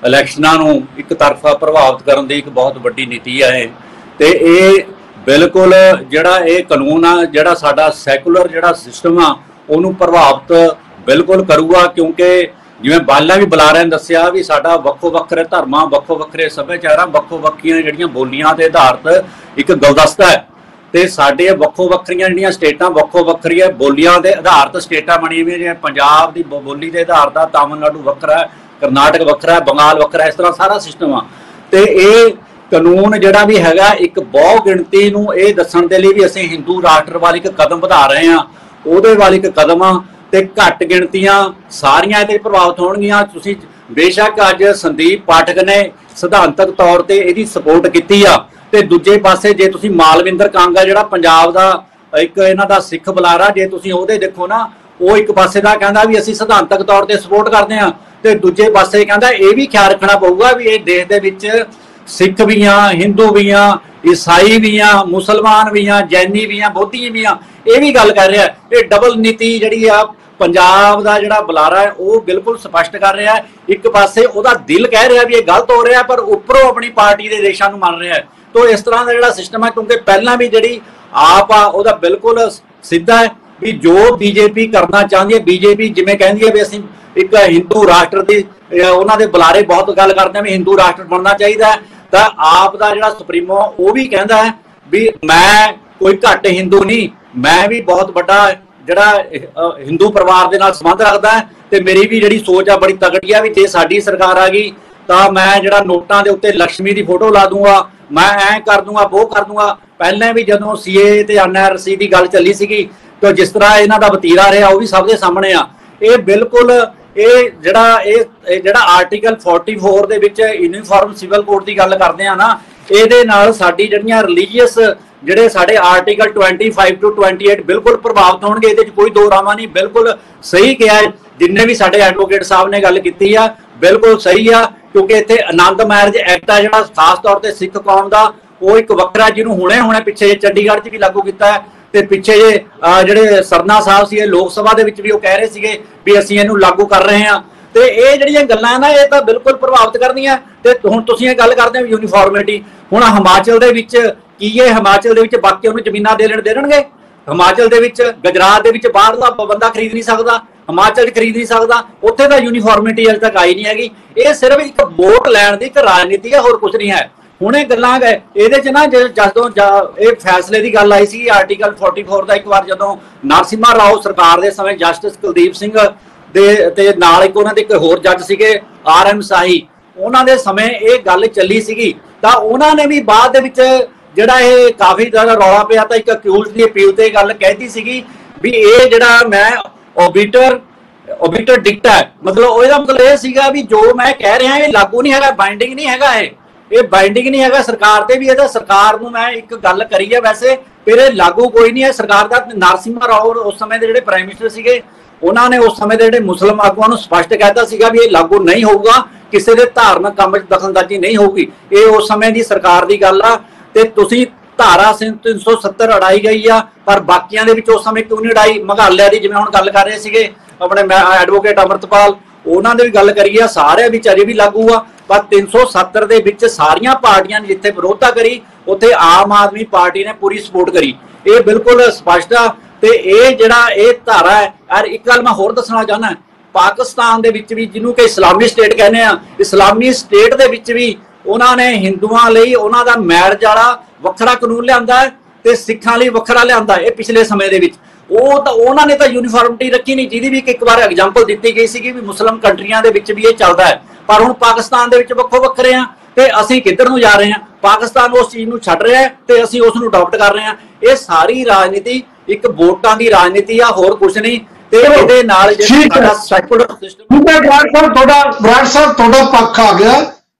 ਇਲੈਕਸ਼ਨਾਂ ਨੂੰ ਇੱਕ ਤਰਫਾ ਪ੍ਰਭਾਵਿਤ ਕਰਨ ਦੀ ਇੱਕ ਬਹੁਤ ਵੱਡੀ ਨੀਤੀ ਆ ਇਹ। ਤੇ ਇਹ ਬਿਲਕੁਲ ਜਿਹੜਾ ਇਹ ਕਾਨੂੰਨ ਆ, ਜਿਹੜਾ ਸਾਡਾ ਸੈਕੂਲਰ ਜਿਹੜਾ ਸਿਸਟਮ ਆ, ਉਹਨੂੰ ਪ੍ਰਭਾਵਿਤ ਬਿਲਕੁਲ ਕਰੂਗਾ। ਕਿਉਂਕਿ ਜਿਵੇਂ ਬਾਲਾ ਵੀ ਬੁਲਾਰਿਆਂ ਨੇ ਦੱਸਿਆ ਵੀ ਸਾਡਾ ਵੱਖੋ ਵੱਖਰੇ ਧਰਮਾਂ, ਵੱਖੋ ਵੱਖਰੇ ਸੱਭਿਆਚਾਰਾਂ, ਵੱਖੋ ਵੱਖਰੀਆਂ ਜਿਹੜੀਆਂ ਬੋਲੀਆਂ ਦੇ ਆਧਾਰਿਤ ਇੱਕ ਗੁਲਦਸਤਾ ਹੈ। ਤੇ ਸਾਡੇ ਵੱਖੋ ਵੱਖਰੀਆਂ ਜਿਹੜੀਆਂ ਸਟੇਟਾਂ, ਵੱਖੋ ਵੱਖਰੀਆਂ ਬੋਲੀਆਂ ਦੇ ਆਧਾਰਿਤ ਸਟੇਟਾਂ ਬਣੀਆਂ ਹੋਈਆਂ। ਜਿਵੇਂ ਪੰਜਾਬ ਦੀ ਬੋਲੀ ਦੇ ਆਧਾਰ ਦਾ ਤਾਮਿਲਨਾਡੂ ਵੱਖਰਾ ਹੈ, ਕਰਨਾਟਕ ਵੱਖਰਾ ਹੈ, ਬੰਗਾਲ ਵੱਖਰਾ, ਇਸ ਤਰ੍ਹਾਂ ਸਾਰਾ ਸਿਸਟਮ ਆ। ਤੇ ਇਹ ਕਾਨੂੰਨ ਜਿਹੜਾ ਵੀ ਹੈਗਾ ਇੱਕ ਬਹੁ ਗਿਣਤੀ ਨੂੰ ਇਹ ਦੱਸਣ ਦੇ ਲਈ ਵੀ ਅਸੀਂ ਹਿੰਦੂ ਰਾਸ਼ਟਰ ਵੱਲ ਇੱਕ ਕਦਮ ਵਧਾ ਰਹੇ ਹਾਂ, ਉਹਦੇ ਵੱਲ ਇੱਕ ਕਦਮ ਆ। ਤੇ ਘੱਟ ਗਿਣਤੀਆਂ ਸਾਰੀਆਂ ਇਹਦੇ ਪ੍ਰਭਾਵਿਤ ਹੋਣਗੀਆਂ। ਤੁਸੀਂ ਬੇਸ਼ੱਕ ਅੱਜ ਸੰਦੀਪ ਪਾਠਕ ਨੇ ਸਿਧਾਂਤਕ ਤੌਰ ਤੇ ਇਹਦੀ ਸਪੋਰਟ ਕੀਤੀ ਆ, ਤੇ ਦੂਜੇ ਪਾਸੇ ਜੇ ਤੁਸੀਂ ਮਾਲਵਿੰਦਰ ਕਾਂਗਾ ਜਿਹੜਾ ਪੰਜਾਬ ਦਾ ਇੱਕ ਇਹਨਾਂ ਦਾ ਸਿੱਖ ਬੁਲਾਰਾ, ਜੇ ਤੁਸੀਂ ਉਹਦੇ ਦੇਖੋ ਨਾ, ਉਹ ਇੱਕ ਪਾਸੇ ਦਾ ਕਹਿੰਦਾ ਵੀ ਅਸੀਂ ਸਿਧਾਂਤਕ ਤੌਰ ਤੇ ਸਪੋਰਟ ਕਰਦੇ ਹਾਂ, ਤੇ ਦੂਜੇ ਪਾਸੇ ਕਹਿੰਦਾ ਇਹ ਵੀ ਖਿਆਲ ਰੱਖਣਾ ਪਊਗਾ ਵੀ ਇਹ ਦੇਸ਼ ਦੇ ਵਿੱਚ ਸਿੱਖ ਵੀ ਆ, ਹਿੰਦੂ ਵੀ ਆ, ਈਸਾਈ ਵੀ ਆ, ਮੁਸਲਮਾਨ ਵੀ ਆ, ਜੈਨੀ ਵੀ ਆ, ਬੋਧੀ ਵੀ ਆ। ਇਹ ਵੀ ਗੱਲ ਕਰ ਰਿਹਾ। ਇਹ ਡਬਲ ਨੀਤੀ ਜਿਹੜੀ ਆ ਪੰਜਾਬ ਦਾ ਜਿਹੜਾ ਬੁਲਾਰਾ ਹੈ ਉਹ ਬਿਲਕੁਲ ਸਪਸ਼ਟ ਕਰ ਰਿਹਾ। ਇੱਕ ਪਾਸੇ ਉਹਦਾ ਦਿਲ ਕਹਿ ਰਿਹਾ ਵੀ ਇਹ ਗਲਤ ਹੋ ਰਿਹਾ, ਪਰ ਉੱਪਰੋਂ ਆਪਣੀ ਪਾਰਟੀ ਦੇ ਦੇਸ਼ਾਂ ਨੂੰ ਮੰਨ ਰਿਹਾ ਹੈ। ਤੋ ਇਸ ਤਰ੍ਹਾਂ ਦਾ ਜਿਹੜਾ ਸਿਸਟਮ ਹੈ, ਕਿਉਂਕਿ ਪਹਿਲਾਂ ਵੀ ਜਿਹੜੀ ਆਪ ਆ ਉਹਦਾ ਬਿਲਕੁਲ ਸਿੱਧਾ ਹੈ ਵੀ ਜੋ ਬੀਜੇਪੀ ਕਰਨਾ ਚਾਹੁੰਦੀ ਹੈ, ਬੀਜੇਪੀ ਜਿਵੇਂ ਕਹਿੰਦੀ ਹੈ ਵੀ ਅਸੀਂ ਇੱਕ ਹਿੰਦੂ ਰਾਸ਼ਟਰ ਦੀ, ਉਹਨਾਂ ਦੇ ਬੁਲਾਰੇ ਬਹੁਤ ਗੱਲ ਕਰਦੇ ਆ ਵੀ ਹਿੰਦੂ ਰਾਸ਼ਟਰ ਬਣਨਾ ਚਾਹੀਦਾ ਹੈ, ਤਾਂ ਆਪ ਦਾ ਜਿਹੜਾ ਸੁਪਰੀਮੋ ਉਹ ਵੀ ਕਹਿੰਦਾ ਹੈ ਵੀ ਮੈਂ ਕੋਈ ਘੱਟ ਹਿੰਦੂ ਨਹੀਂ, ਮੈਂ ਵੀ ਬਹੁਤ ਵੱਡਾ ਜਿਹੜਾ ਹਿੰਦੂ ਪਰਿਵਾਰ ਦੇ ਨਾਲ ਸੰਬੰਧ ਰੱਖਦਾ ਹੈ, ਤੇ ਮੇਰੀ ਵੀ ਜਿਹੜੀ ਸੋਚ ਆ ਬੜੀ ਤਗੜੀ ਆ ਵੀ ਜੇ ਸਾਡੀ ਸਰਕਾਰ ਆ ਗਈ ਤਾਂ ਮੈਂ ਜਿਹੜਾ ਨੋਟਾਂ ਦੇ ਉੱਤੇ ਲక్ష్ਮੀ ਦੀ ਫੋਟੋ ਲਾ ਦੂੰਗਾ, ਮੈਂ ਐਂ ਕਰ ਦੂੰਗਾ, ਉਹ ਕਰ ਦੂੰਗਾ। ਪਹਿਲਾਂ ਵੀ ਜਦੋਂ ਸੀਏ ਤੇ ਐਨਆਰਸੀ ਦੀ ਗੱਲ ਚੱਲੀ ਸੀਗੀ, ਤਾਂ ਜਿਸ ਤਰ੍ਹਾਂ ਇਹਨਾਂ ਦਾ ਵਤੀਰਾ ਰਿਹਾ ਉਹ ਵੀ ਸਭ ਦੇ ਸਾਹਮਣੇ ਆ। ਇਹ ਬਿਲਕੁਲ ਇਹ ਜਿਹੜਾ ਆਰਟੀਕਲ 44 ਦੇ ਵਿੱਚ ਯੂਨੀਫਾਰਮ ਸਿਵਲ ਕੋਡ ਦੀ ਗੱਲ ਕਰਦੇ ਆ ਨਾ, ਇਹਦੇ ਨਾਲ ਸਾਡੀ ਜਿਹੜੀਆਂ ਰਿਲੀਜੀਅਸ ਜਿਹੜੇ ਸਾਡੇ ਆਰਟੀਕਲ 25 to 28 ਬਿਲਕੁਲ ਪ੍ਰਭਾਵਿਤ ਹੋਣਗੇ। ਇਹਦੇ 'ਚ ਕੋਈ ਦੋ ਰਾਵਾਂ ਨਹੀਂ, ਬਿਲਕੁਲ ਸਹੀ ਕਿਹਾ ਹੈ। ਜਿੰਨੇ ਵੀ ਸਾਡੇ ਐਡਵੋਕੇਟ ਸਾਹਿਬ ਨੇ ਗੱਲ ਕੀਤੀ ਆ ਬਿਲਕੁਲ ਸਹੀ ਆ, ਕਿਉਂਕਿ ਇੱਥੇ ਆਨੰਦ ਮੈਰਿਜ ਐਕਟ ਆ ਜਿਹੜਾ ਖਾਸ ਤੌਰ ਤੇ ਸਿੱਖ ਕੌਮ ਦਾ, ਉਹ ਇੱਕ ਵੱਖਰਾ ਜਿਹਨੂੰ ਹੁਣੇ ਪਿੱਛੇ ਚੰਡੀਗੜ੍ਹ 'ਚ ਵੀ ਲਾਗੂ ਕੀਤਾ ਹੈ, ਤੇ ਪਿੱਛੇ ਜਿਹੜੇ ਸਰਨਾ ਸਾਹਿਬ ਸੀ ਲੋਕ ਸਭਾ ਦੇ ਵਿੱਚ ਵੀ ਉਹ ਕਹਿ ਰਹੇ ਸੀਗੇ ਵੀ ਅਸੀਂ ਇਹਨੂੰ ਲਾਗੂ ਕਰ ਰਹੇ ਹਾਂ। ਤੇ ਇਹ ਜਿਹੜੀਆਂ ਗੱਲਾਂ ਨਾ ਇਹ ਤਾਂ ਬਿਲਕੁਲ ਪ੍ਰਭਾਵਿਤ ਕਰਦੀਆਂ। ਤੇ ਹੁਣ ਤੁਸੀਂ ਇਹ ਗੱਲ ਕਰਦੇ ਹੋ ਯੂਨੀਫਾਰਮਿਟੀ, ਹੁਣ ਹਿਮਾਚਲ ਦੇ ਵਿੱਚ ਕੀ ਇਹ ਹਿਮਾਚਲ ਦੇ ਵਿੱਚ ਬਾਕੀ ਉਹਨੂੰ ਜ਼ਮੀਨਾਂ ਦੇ ਦੇਣਗੇ? ਹਿਮਾਚਲ ਦੇ ਵਿੱਚ, ਗੁਜਰਾਤ ਦੇ ਵਿੱਚ ਬਾਹਰਲਾ ਬੰਦਾ ਖਰੀਦ ਨਹੀਂ ਸਕਦਾ, ਹਿਮਾਚਲ 'ਚ ਖਰੀਦ ਨਹੀਂ ਸਕਦਾ, ਉੱਥੇ ਤਾਂ ਯੂਨੀਫਾਰਮਿਟੀ ਅਜੇ ਤੱਕ ਆਈ ਨਹੀਂ ਹੈਗੀ। ਇਹ ਸਿਰਫ ਇੱਕ ਵੋਟ ਲੈਣ ਦੀ ਇੱਕ ਰਾਜਨੀਤੀ ਹੈ, ਹੋਰ ਕੁਝ ਨਹੀਂ ਹੈ। ਹੁਣ ਇਹ ਗੱਲਾਂ ਇਹਦੇ 'ਚ ਨਾ ਜਦੋਂ ਇਹ ਫੈਸਲੇ ਦੀ ਗੱਲ ਆਈ ਸੀ ਆਰਟੀਕਲ 44 ਦਾ, ਇੱਕ ਵਾਰ ਜਦੋਂ ਨਰਸਿਮਹਾ ਰਾਓ ਸਰਕਾਰ ਦੇ ਸਮੇਂ ਜਸਟਿਸ ਕੁਲਦੀਪ ਸਿੰਘ ਦੇ ਤੇ ਨਾਲ ਇੱਕ ਉਹਨਾਂ ਦੇ ਇੱਕ ਹੋਰ ਜੱਜ ਸੀਗੇ RM ਸਾਹੀ, ਉਹਨਾਂ ਦੇ ਸਮੇਂ ਇਹ ਗੱਲ ਚੱਲੀ ਸੀਗੀ, ਤਾਂ ਉਹਨਾਂ ਨੇ ਵੀ ਬਾਅਦ ਦੇ ਵਿੱਚ ਜਿਹੜਾ ਇਹ ਕਾਫੀ ਜ਼ਿਆਦਾ ਰੌਲਾ ਪਿਆ ਤਾਂ ਇੱਕ ਅਕਿਊਜ਼ ਦੀ ਅਪੀਲ ਤੇ ਗੱਲ ਕਹਿਤੀ ਸੀਗੀ ਵੀ ਇਹ ਜਿਹੜਾ ਮੈਂ ਓਬਿਟਰ ਡਿਕਟਾ ਹੈ, ਮਤਲਬ ਇਹਦਾ ਮਤਲਬ ਇਹ ਸੀਗਾ ਵੀ ਜੋ ਮੈਂ ਕਹਿ ਰਿਹਾ ਇਹ ਲਾਗੂ ਨਹੀਂ ਹੈਗਾ, ਬਾਈਂਡਿੰਗ ਨਹੀਂ ਹੈਗਾ, ਇਹ ਬਾਈਂਡਿੰਗ ਨਹੀਂ ਹੈਗਾ ਸਰਕਾਰ ਤੇ ਵੀ। ਇਹਦਾ ਸਰਕਾਰ ਨੂੰ ਮੈਂ ਇੱਕ ਗੱਲ ਕਰੀ ਹੈ ਵੈਸੇ, ਫਿਰ ਇਹ ਲਾਗੂ ਕੋਈ ਨਹੀਂ ਹੈ ਸਰਕਾਰ ਦਾ। ਨਰਸਿਮਹਾ ਰਾਓ ਉਸ ਸਮੇਂ ਦੇ ਜਿਹੜੇ ਪ੍ਰਾਈਮ ਮਿਨਿਸਟਰ ਸੀਗੇ, ਉਹਨਾਂ ਨੇ ਉਸ ਸਮੇਂ ਦੇ ਜਿਹੜੇ ਮੁਸਲਿਮ ਆਗੂਆਂ ਨੂੰ ਸਪਸ਼ਟ ਕਹਿਤਾ ਸੀਗਾ ਵੀ ਇਹ ਲਾਗੂ ਨਹੀਂ ਹੋਊਗਾ, ਕਿਸੇ ਦੇ ਧਾਰਮਿਕ ਕੰਮ 'ਚ ਦਖਲਅੰਦਾਜ਼ੀ ਨਹੀਂ ਹੋਊਗੀ। ਇਹ ਉਸ ਸਮੇਂ ਦੀ ਸਰਕਾਰ ਦੀ ਗੱਲ ਆ। ਤੇ ਤੁਸੀਂ ਧਾਰਾ 370 ਅੜਾਈ ਗਈ ਆ, ਪਰ ਬਾਕੀਆਂ ਦੇ ਵਿੱਚ ਉਸ ਸਮੇਂ ਕਿਉਂ ਨਹੀਂ ਅੜਾਈ? ਮੇਘਾਲਿਆ ਦੀ ਜਿਵੇਂ ਹੁਣ ਗੱਲ ਕਰ ਰਹੇ ਸੀਗੇ ਆਪਣੇ ਐਡਵੋਕੇਟ ਅਮਰਤਪਾਲ, ਉਹਨਾਂ ਦੇ ਵੀ ਗੱਲ ਕਰੀ ਆ, ਸਾਰੇ ਵਿੱਚ ਅਜੇ ਵੀ ਲਾਗੂ ਆ। ਪਰ 370 ਦੇ ਵਿੱਚ ਸਾਰੀਆਂ ਪਾਰਟੀਆਂ ਨੇ ਜਿੱਥੇ ਵਿਰੋਧਤਾ ਕਰੀ ਉੱਥੇ ਆਮ ਆਦਮੀ ਪਾਰਟੀ ਨੇ ਪੂਰੀ ਸਪੋਰਟ ਕਰੀ। ਇਹ ਬਿਲਕੁਲ ਸਪਸ਼ਟ ਆ। ਤੇ ਇਹ ਜਿਹੜਾ ਇਹ ਧਾਰਾ ਹੈ ਯਾਰ, ਇੱਕ ਗੱਲ ਮੈਂ ਹੋਰ ਦੱਸਣਾ ਚਾਹੁੰਦਾ, ਪਾਕਿਸਤਾਨ ਦੇ ਵਿੱਚ ਵੀ ਜਿਹਨੂੰ ਕਿ ਇਸਲਾਮੀ ਸਟੇਟ ਕਹਿੰਦੇ ਆ, ਇਸਲਾਮੀ ਸਟੇਟ ਦੇ ਵਿੱਚ ਵੀ ਉਹਨਾਂ ਨੇ ਹਿੰਦੂਆਂ ਲਈ ਉਹਨਾਂ ਦਾ ਮੈਰਿਜ ਵਾਲਾ ਵੱਖਰਾ ਕਾਨੂੰਨ ਲਿਆਂਦਾ ਹੈ ਤੇ ਸਿੱਖਾਂ ਲਈ ਵੱਖਰਾ ਲਿਆਂਦਾ। ਇਹ ਪਿਛਲੇ ਸਮੇਂ ਦੇ ਵਿੱਚ ਉਹਨਾਂ ਨੇ ਤਾਂ ਯੂਨੀਫਾਰਮਿਟੀ ਰੱਖੀ ਨਹੀਂ, ਜਿਹਦੀ ਵੀ ਇੱਕ ਵਾਰ ਐਗਜ਼ਾਮਪਲ ਦਿੱਤੀ ਗਈ ਸੀਗੀ ਵੀ ਮੁਸਲਿਮ ਕੰਟਰੀਆਂ ਦੇ ਵਿੱਚ ਵੀ ਇਹ ਚੱਲਦਾ ਹੈ, ਪਰ ਹੁਣ ਪਾਕਿਸਤਾਨ ਦੇ ਵਿੱਚ ਵੱਖੋ ਵੱਖਰੇ ਆ। ਤੇ ਅਸੀਂ ਕਿੱਧਰ ਨੂੰ ਜਾ ਰਹੇ ਹਾਂ? ਪਾਕਿਸਤਾਨ ਉਸ ਚੀਜ਼ ਨੂੰ ਛੱਡ ਰਿਹਾ ਤੇ ਅਸੀਂ ਉਸ ਨੂੰ ਅਡਾਪਟ ਕਰ ਰਹੇ ਹਾਂ। ਇਹ ਸਾਰੀ ਰਾਜਨੀਤੀ ਇੱਕ ਵੋਟਾਂ ਦੀ ਰਾਜਨੀਤੀ ਆ, ਹੋਰ ਕੁਝ ਨਹੀਂ। ਤੇ ਇਹਦੇ ਨਾਲ ਜਿਹੜਾ ਸਾਡਾ ਸੈਕੂਲਰ ਸਿਸਟਮ ਬਰਾੜ ਸਾਹਿਬ ਤੁਹਾਡਾ ਪੱਖ ਆ ਗਿਆ।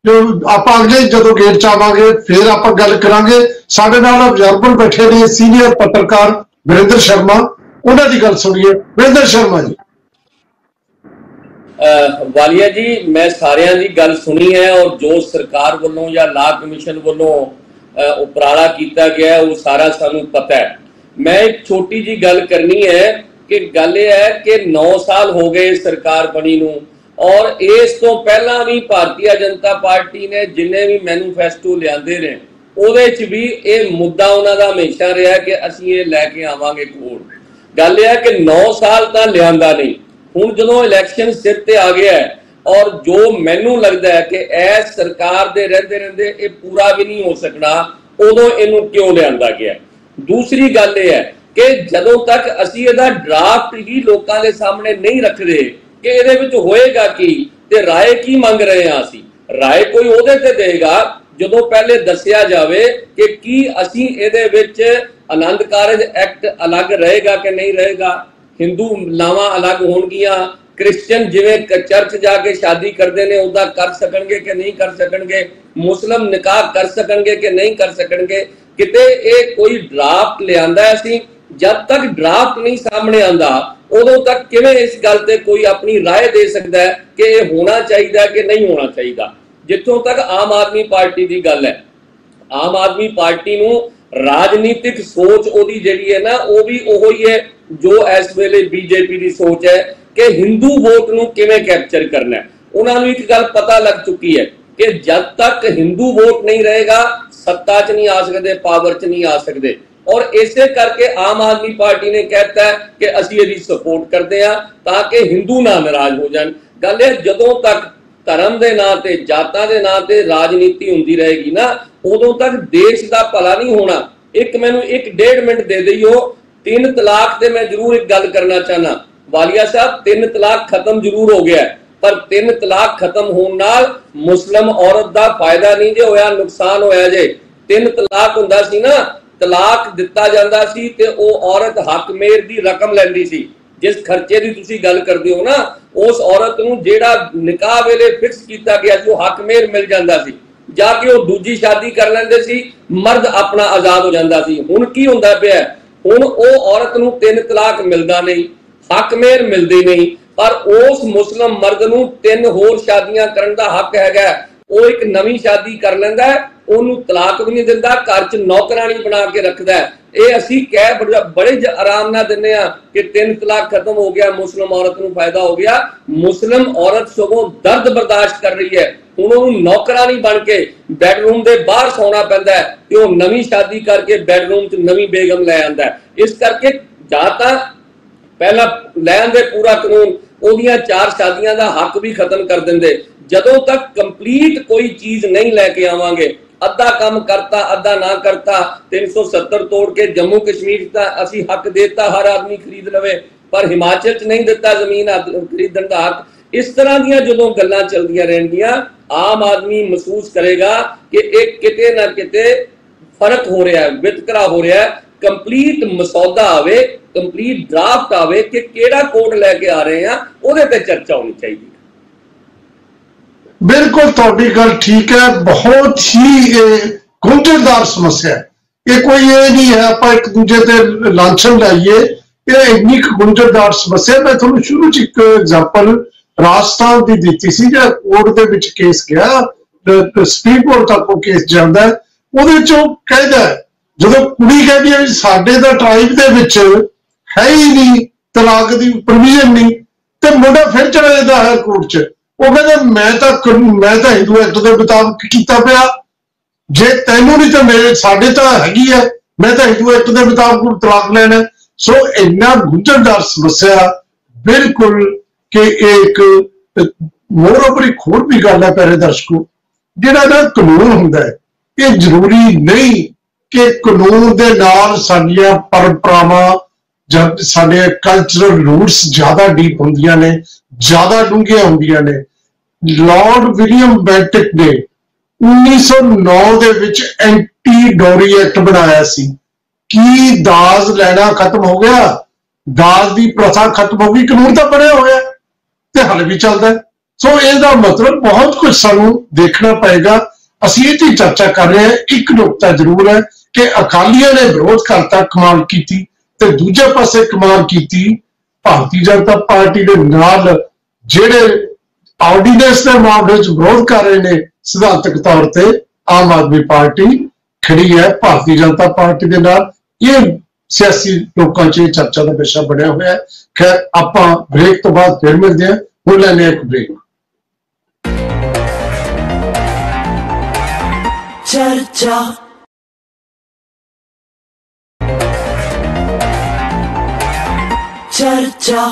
ਜੋ ਆਪਾਂ ਅਗਲੇ ਜਦੋਂ ਗੇਟ ਚ ਆਵਾਂਗੇ ਫਿਰ ਆਪਾਂ ਗੱਲ ਕਰਾਂਗੇ। ਸਾਡੇ ਨਾਲ ਅਬਜ਼ਰਵਰ ਬੈਠੇ ਨੇ ਸੀਨੀਅਰ ਪੱਤਰਕਾਰ ਵਰਿੰਦਰ ਸ਼ਰਮਾ, ਉਹਨਾਂ ਦੀ ਗੱਲ ਸੁਣੀਏ। ਵਰਿੰਦਰ ਸ਼ਰਮਾ ਜੀ। ਵਾਲੀਆ जी, मैं सारियां दी गल सुनी है और जो सरकार वालों या ला कमीशन वालों उपराला किया गया वो सारा सानू पता है। मैं एक छोटी जी गल करनी है कि गल ये है कि 9 साल हो गए सरकार बनी नूं और इस तो पहला भी भारतीय जनता पार्टी ने जिन्ने भी मैनीफेस्टो लियांदे ने ਉਹਦੇ ਚ भी ये मुद्दा उन्हां दा हमेशा रहा कि असीं ये लैके आवांगे कोड। गल ये है कि 9 साल तां लियांदा नहीं, हुण जदों इलैक्शन सिर ते आ गया है और जो मैनू लगता है कि इस सरकार दे रहंदे रहंदे ये पूरा भी नहीं हो सकना, उदों इहनूं क्यों लियांदा गया। दूसरी गल ये है कि जदों तक असीं इहदा ड्राफ्ट ही लोकां दे सामने नहीं रखदे कि इहदे विच होएगा की ते राय की मंग रहे हां, असीं राय कोई उहदे ते देगा ਜਦੋਂ ਪਹਿਲੇ ਦੱਸਿਆ ਜਾਵੇ ਕਿ ਕੀ ਅਸੀਂ ਇਹਦੇ ਵਿੱਚ ਆਨੰਦ ਕਾਰਜ ਐਕਟ ਅਲੱਗ ਰਹੇਗਾ ਕਿ ਨਹੀਂ ਰਹੇਗਾ, ਹਿੰਦੂ ਲਾਵਾਂ ਅਲੱਗ ਹੋਣਗੀਆਂ, ਕ੍ਰਿਸਚੀਅਨ ਜਿਵੇਂ ਚਰਚ ਜਾ ਕੇ ਸ਼ਾਦੀ ਕਰਦੇ ਨੇ ਉਹਦਾ ਕਰ ਸਕਣਗੇ ਕਿ ਨਹੀਂ ਕਰ ਸਕਣਗੇ, ਮੁਸਲਮ ਨਿਕਾਹ ਕਰ ਸਕਣਗੇ ਕਿ ਨਹੀਂ ਕਰ ਸਕਣਗੇ। ਕਿਤੇ ਇਹ ਕੋਈ ਡਰਾਫਟ ਲਿਆਂਦਾ ਅਸੀਂ, ਜਦ ਤੱਕ ਡਰਾਫਟ ਨਹੀਂ ਸਾਹਮਣੇ ਆਂਦਾ ਉਦੋਂ ਤੱਕ ਕਿਵੇਂ ਇਸ ਗੱਲ ਤੇ ਕੋਈ ਆਪਣੀ ਰਾਏ ਦੇ ਸਕਦਾ ਹੈ ਕਿ ਇਹ ਹੋਣਾ ਚਾਹੀਦਾ ਕਿ ਨਹੀਂ ਹੋਣਾ ਚਾਹੀਦਾ। जिथों तक आम आदमी पार्टी की गल है, आम आदमी पार्टी नूं राजनीतिक सोच ओदी जिहड़ी है ना वो भी ओही है जो इस वेले बीजेपी की सोच है कि हिंदू वोट नूं किवें कैप्चर करना है। उन्हां नूं एक गल पता लग चुकी है कि जब तक हिंदू वोट नहीं रहेगा सत्ता च नहीं आ सकते, पावर च नहीं आ सकते। और इसे करके आम आदमी पार्टी ने कहता है कि असीं इहदी सपोर्ट करते हैं ताकि हिंदू ना नाराज हो जाए। गल है जदों तक धर्म के नां ते जातां दे नां ते राजनीति हुंदी रहेगी ना उदों तक देश का भला नहीं होना। एक मैनू 1.5 मिनट दे दिओ, 3 तलाक ते मैं जरूर एक गल करना चाहना। वालिया साहब 3 तलाक खत्म जरूर हो गया पर 3 तलाक खत्म होने नाल मुस्लिम औरत का फायदा नहीं जे होया, नुकसान होया जे। 3 तलाक हुंदा सी ना, तलाक दिता जांदा सी ते ओ औरत हक मेर दी रकम लैंदी सी। जिस खर्चे की तुसी गल करते हो ना उस औरत नूं जेड़ा निकाह वेले फिक्स किया गया जो हक मेर मिल जाता सी, जाके वो दूजी शादी कर लेंदे सी, मर्द अपना आजाद हो जाता सी। हुण की हुंदा पिया, हुण ओ औरत नूं 3 तलाक मिलदा नहीं, हक मेर मिलदी नहीं, पर उस मुस्लिम मर्द नूं 3 होर शादियां करन दा हक हैगा। वो एक नवीं शादी कर लैंदा है, ਉਹਨੂੰ तलाक भी नहीं दिंदा, घर च नौकरानी बना के रखदा है। ये असीं कह बड़े आराम नाल दिंदे आ कि 3 तलाक खत्म हो गया, मुस्लिम औरत नूं फायदा हो गया। मुस्लिम औरत सगों दर्द बर्दाश्त कर रही है, हुण ਉਹਨੂੰ नौकरानी बन के बैडरूम के बाहर सौना पैंदा है कि वो नवीं शादी करके बैडरूम च नवीं बेगम लै आंदा है। इस करके जां तां पहला लै आंदे पूरा कानून, ਉਹਦੀਆਂ 4 शादियां का हक भी खत्म कर देंदे। जदों तक कंप्लीट कोई चीज नहीं लैके आवांगे, अद्धा काम करता अद्धा ना करता, 370 तोड़ के जम्मू कश्मीर का असी हक देता हर आदमी खरीद लवे पर हिमाचल च नहीं दिता जमीन खरीदण का हक। इस तरह दी जो गल्लां चलदियां रहणगियां आम आदमी महसूस करेगा कि एक किते ना किते फर्क हो रहा है, वितकरा हो रहा है। कंप्लीट मसौदा आवे, कंप्लीट ड्राफ्ट आवे कि केड़ा कोड लैके आ रहे हैं, उहदे ते चर्चा होनी चाहिए। बिल्कुल तुहाडी गल ठीक है, बहुत ही गुंझलदार समस्या है। ये कोई ये नहीं है आप एक दूजे ते लांछन लाइए, ये इन्नी गुंझलदार समस्या। मैं तुहानूं शुरू च एक एग्जांपल राजस्थान की दी सी, कोर्ट दे विच केस गया, सुप्रीम कोर्ट तक वो केस जांदा है, ਉਹਦੇ ਚੋਂ ਕਹਿੰਦਾ ਜਦੋਂ ਕੁੜੀ ਕਹਿੰਦੀ ਹੈ ਸਾਡੇ ਦਾ ਟ੍ਰਾਈਬ ਦੇ ਵਿੱਚ ਹੈ ਹੀ ਨਹੀਂ ਤਲਾਕ ਦੀ ਪ੍ਰੋਵੀਜ਼ਨ ਨਹੀਂ ਤੇ ਮੁੰਡਾ ਫਿਰ ਚਲਾ ਜਾਂਦਾ ਹਾਈ ਕੋਰਟ 'ਚ। ਉਹ ਕਹਿੰਦਾ ਮੈਂ ਤਾਂ ਹਿੰਦੂ ਐਕਟ ਦੇ ਮੁਤਾਬਕ ਕੀਤਾ ਪਿਆ, ਜੇ ਤੈਨੂੰ ਨਹੀਂ ਤਾਂ ਮੇਰੇ ਸਾਡੇ ਤਾਂ ਹੈਗੀ ਹੈ, ਮੈਂ ਤਾਂ ਹਿੰਦੂ ਐਕਟ ਦੇ ਮੁਤਾਬਕ ਤਲਾਕ ਲੈਣਾ। ਸੋ ਇੰਨਾ ਗੁੰਝਲਦਾਰ ਸਮੱਸਿਆ ਬਿਲਕੁਲ ਕਿ ਇੱਕ ਮੋਰਓਵਰ ਇੱਕ ਹੋਰ ਵੀ ਗੱਲ ਹੈ ਪਿਆਰੇ ਦਰਸ਼ਕੋ, ਜਿਹੜਾ ਨਾ ਕਾਨੂੰਨ ਹੁੰਦਾ ਹੈ ਇਹ ਜ਼ਰੂਰੀ ਨਹੀਂ ਕਿ ਕਾਨੂੰਨ ਦੇ ਨਾਲ ਸਾਡੀਆਂ ਪਰੰਪਰਾਵਾਂ ਜਾਂ ਸਾਡੇ ਕਲਚਰਲ ਰੂਟਸ ਜ਼ਿਆਦਾ ਡੀਪ ਹੁੰਦੀਆਂ ਨੇ, ਜ਼ਿਆਦਾ ਡੂੰਘੀਆਂ ਹੁੰਦੀਆਂ ਨੇ। ਲਾਰਡ ਵਿਲੀਅਮ ਬੈਂਟਿਕ ਨੇ 1909 ਦੇ ਵਿੱਚ ਐਂਟੀ ਡੋਰੀ ਐਕਟ ਬਣਾਇਆ ਸੀ। ਕੀ ਦਾਜ ਲੈਣਾ ਖਤਮ ਹੋ ਗਿਆ? ਦਾਜ ਦੀ ਪ੍ਰਥਾ ਖਤਮ ਹੋ ਗਈ, ਕਾਨੂੰਨ ਤਾਂ ਬਣਿਆ ਹੋਇਆ ਤੇ ਹਾਲੇ ਵੀ ਚੱਲਦਾ। ਸੋ ਇਹਦਾ ਮਤਲਬ ਬਹੁਤ ਕੁਝ ਸਾਨੂੰ ਦੇਖਣਾ ਪਏਗਾ। ਅਸੀਂ ਇਹ ਦੀ ਚਰਚਾ ਕਰ ਰਹੇ ਹਾਂ। ਇੱਕ ਨੁਕਤਾ ਜ਼ਰੂਰ ਹੈ ਕਿ ਅਕਾਲੀਆਂ ਨੇ ਵਿਰੋਧ ਕਰਤਾ, ਕਮਾਲ ਕੀਤੀ, ਤੇ ਦੂਜੇ ਪਾਸੇ ਕਮਾਲ ਕੀਤੀ ਭਾਰਤੀ ਜਨਤਾ ਪਾਰਟੀ ਦੇ ਨਾਲ ਜਿਹੜੇ ਆਰਡੀਨੈਂਸ ਦੇ ਮਾਮਲੇ ਵਿੱਚ ਵਿਰੋਧ ਕਰ ਰਹੇ ਨੇ। ਸਿਧਾਂਤਕ ਤੌਰ ਤੇ ਆਮ ਆਦਮੀ ਪਾਰਟੀ ਖੜੀ ਹੈ ਭਾਰਤੀ ਜਨਤਾ ਪਾਰਟੀ ਦੇ ਨਾਲ। ਇਹ ਸਿਆਸੀ ਲੋਕਾਂ 'ਚ ਚਰਚਾ ਦਾ ਵਿਸ਼ਾ ਬਣਿਆ ਹੋਇਆ ਹੈ। ਖੈਰ, ਆਪਾਂ ਬ੍ਰੇਕ ਤੋਂ ਬਾਅਦ ਫਿਰ ਮਿਲਦੇ ਹਾਂ। ਹੁਣ ਲੈਣੇ ਇੱਕ ਬ੍ਰੇਕ। चर्चा चर्चा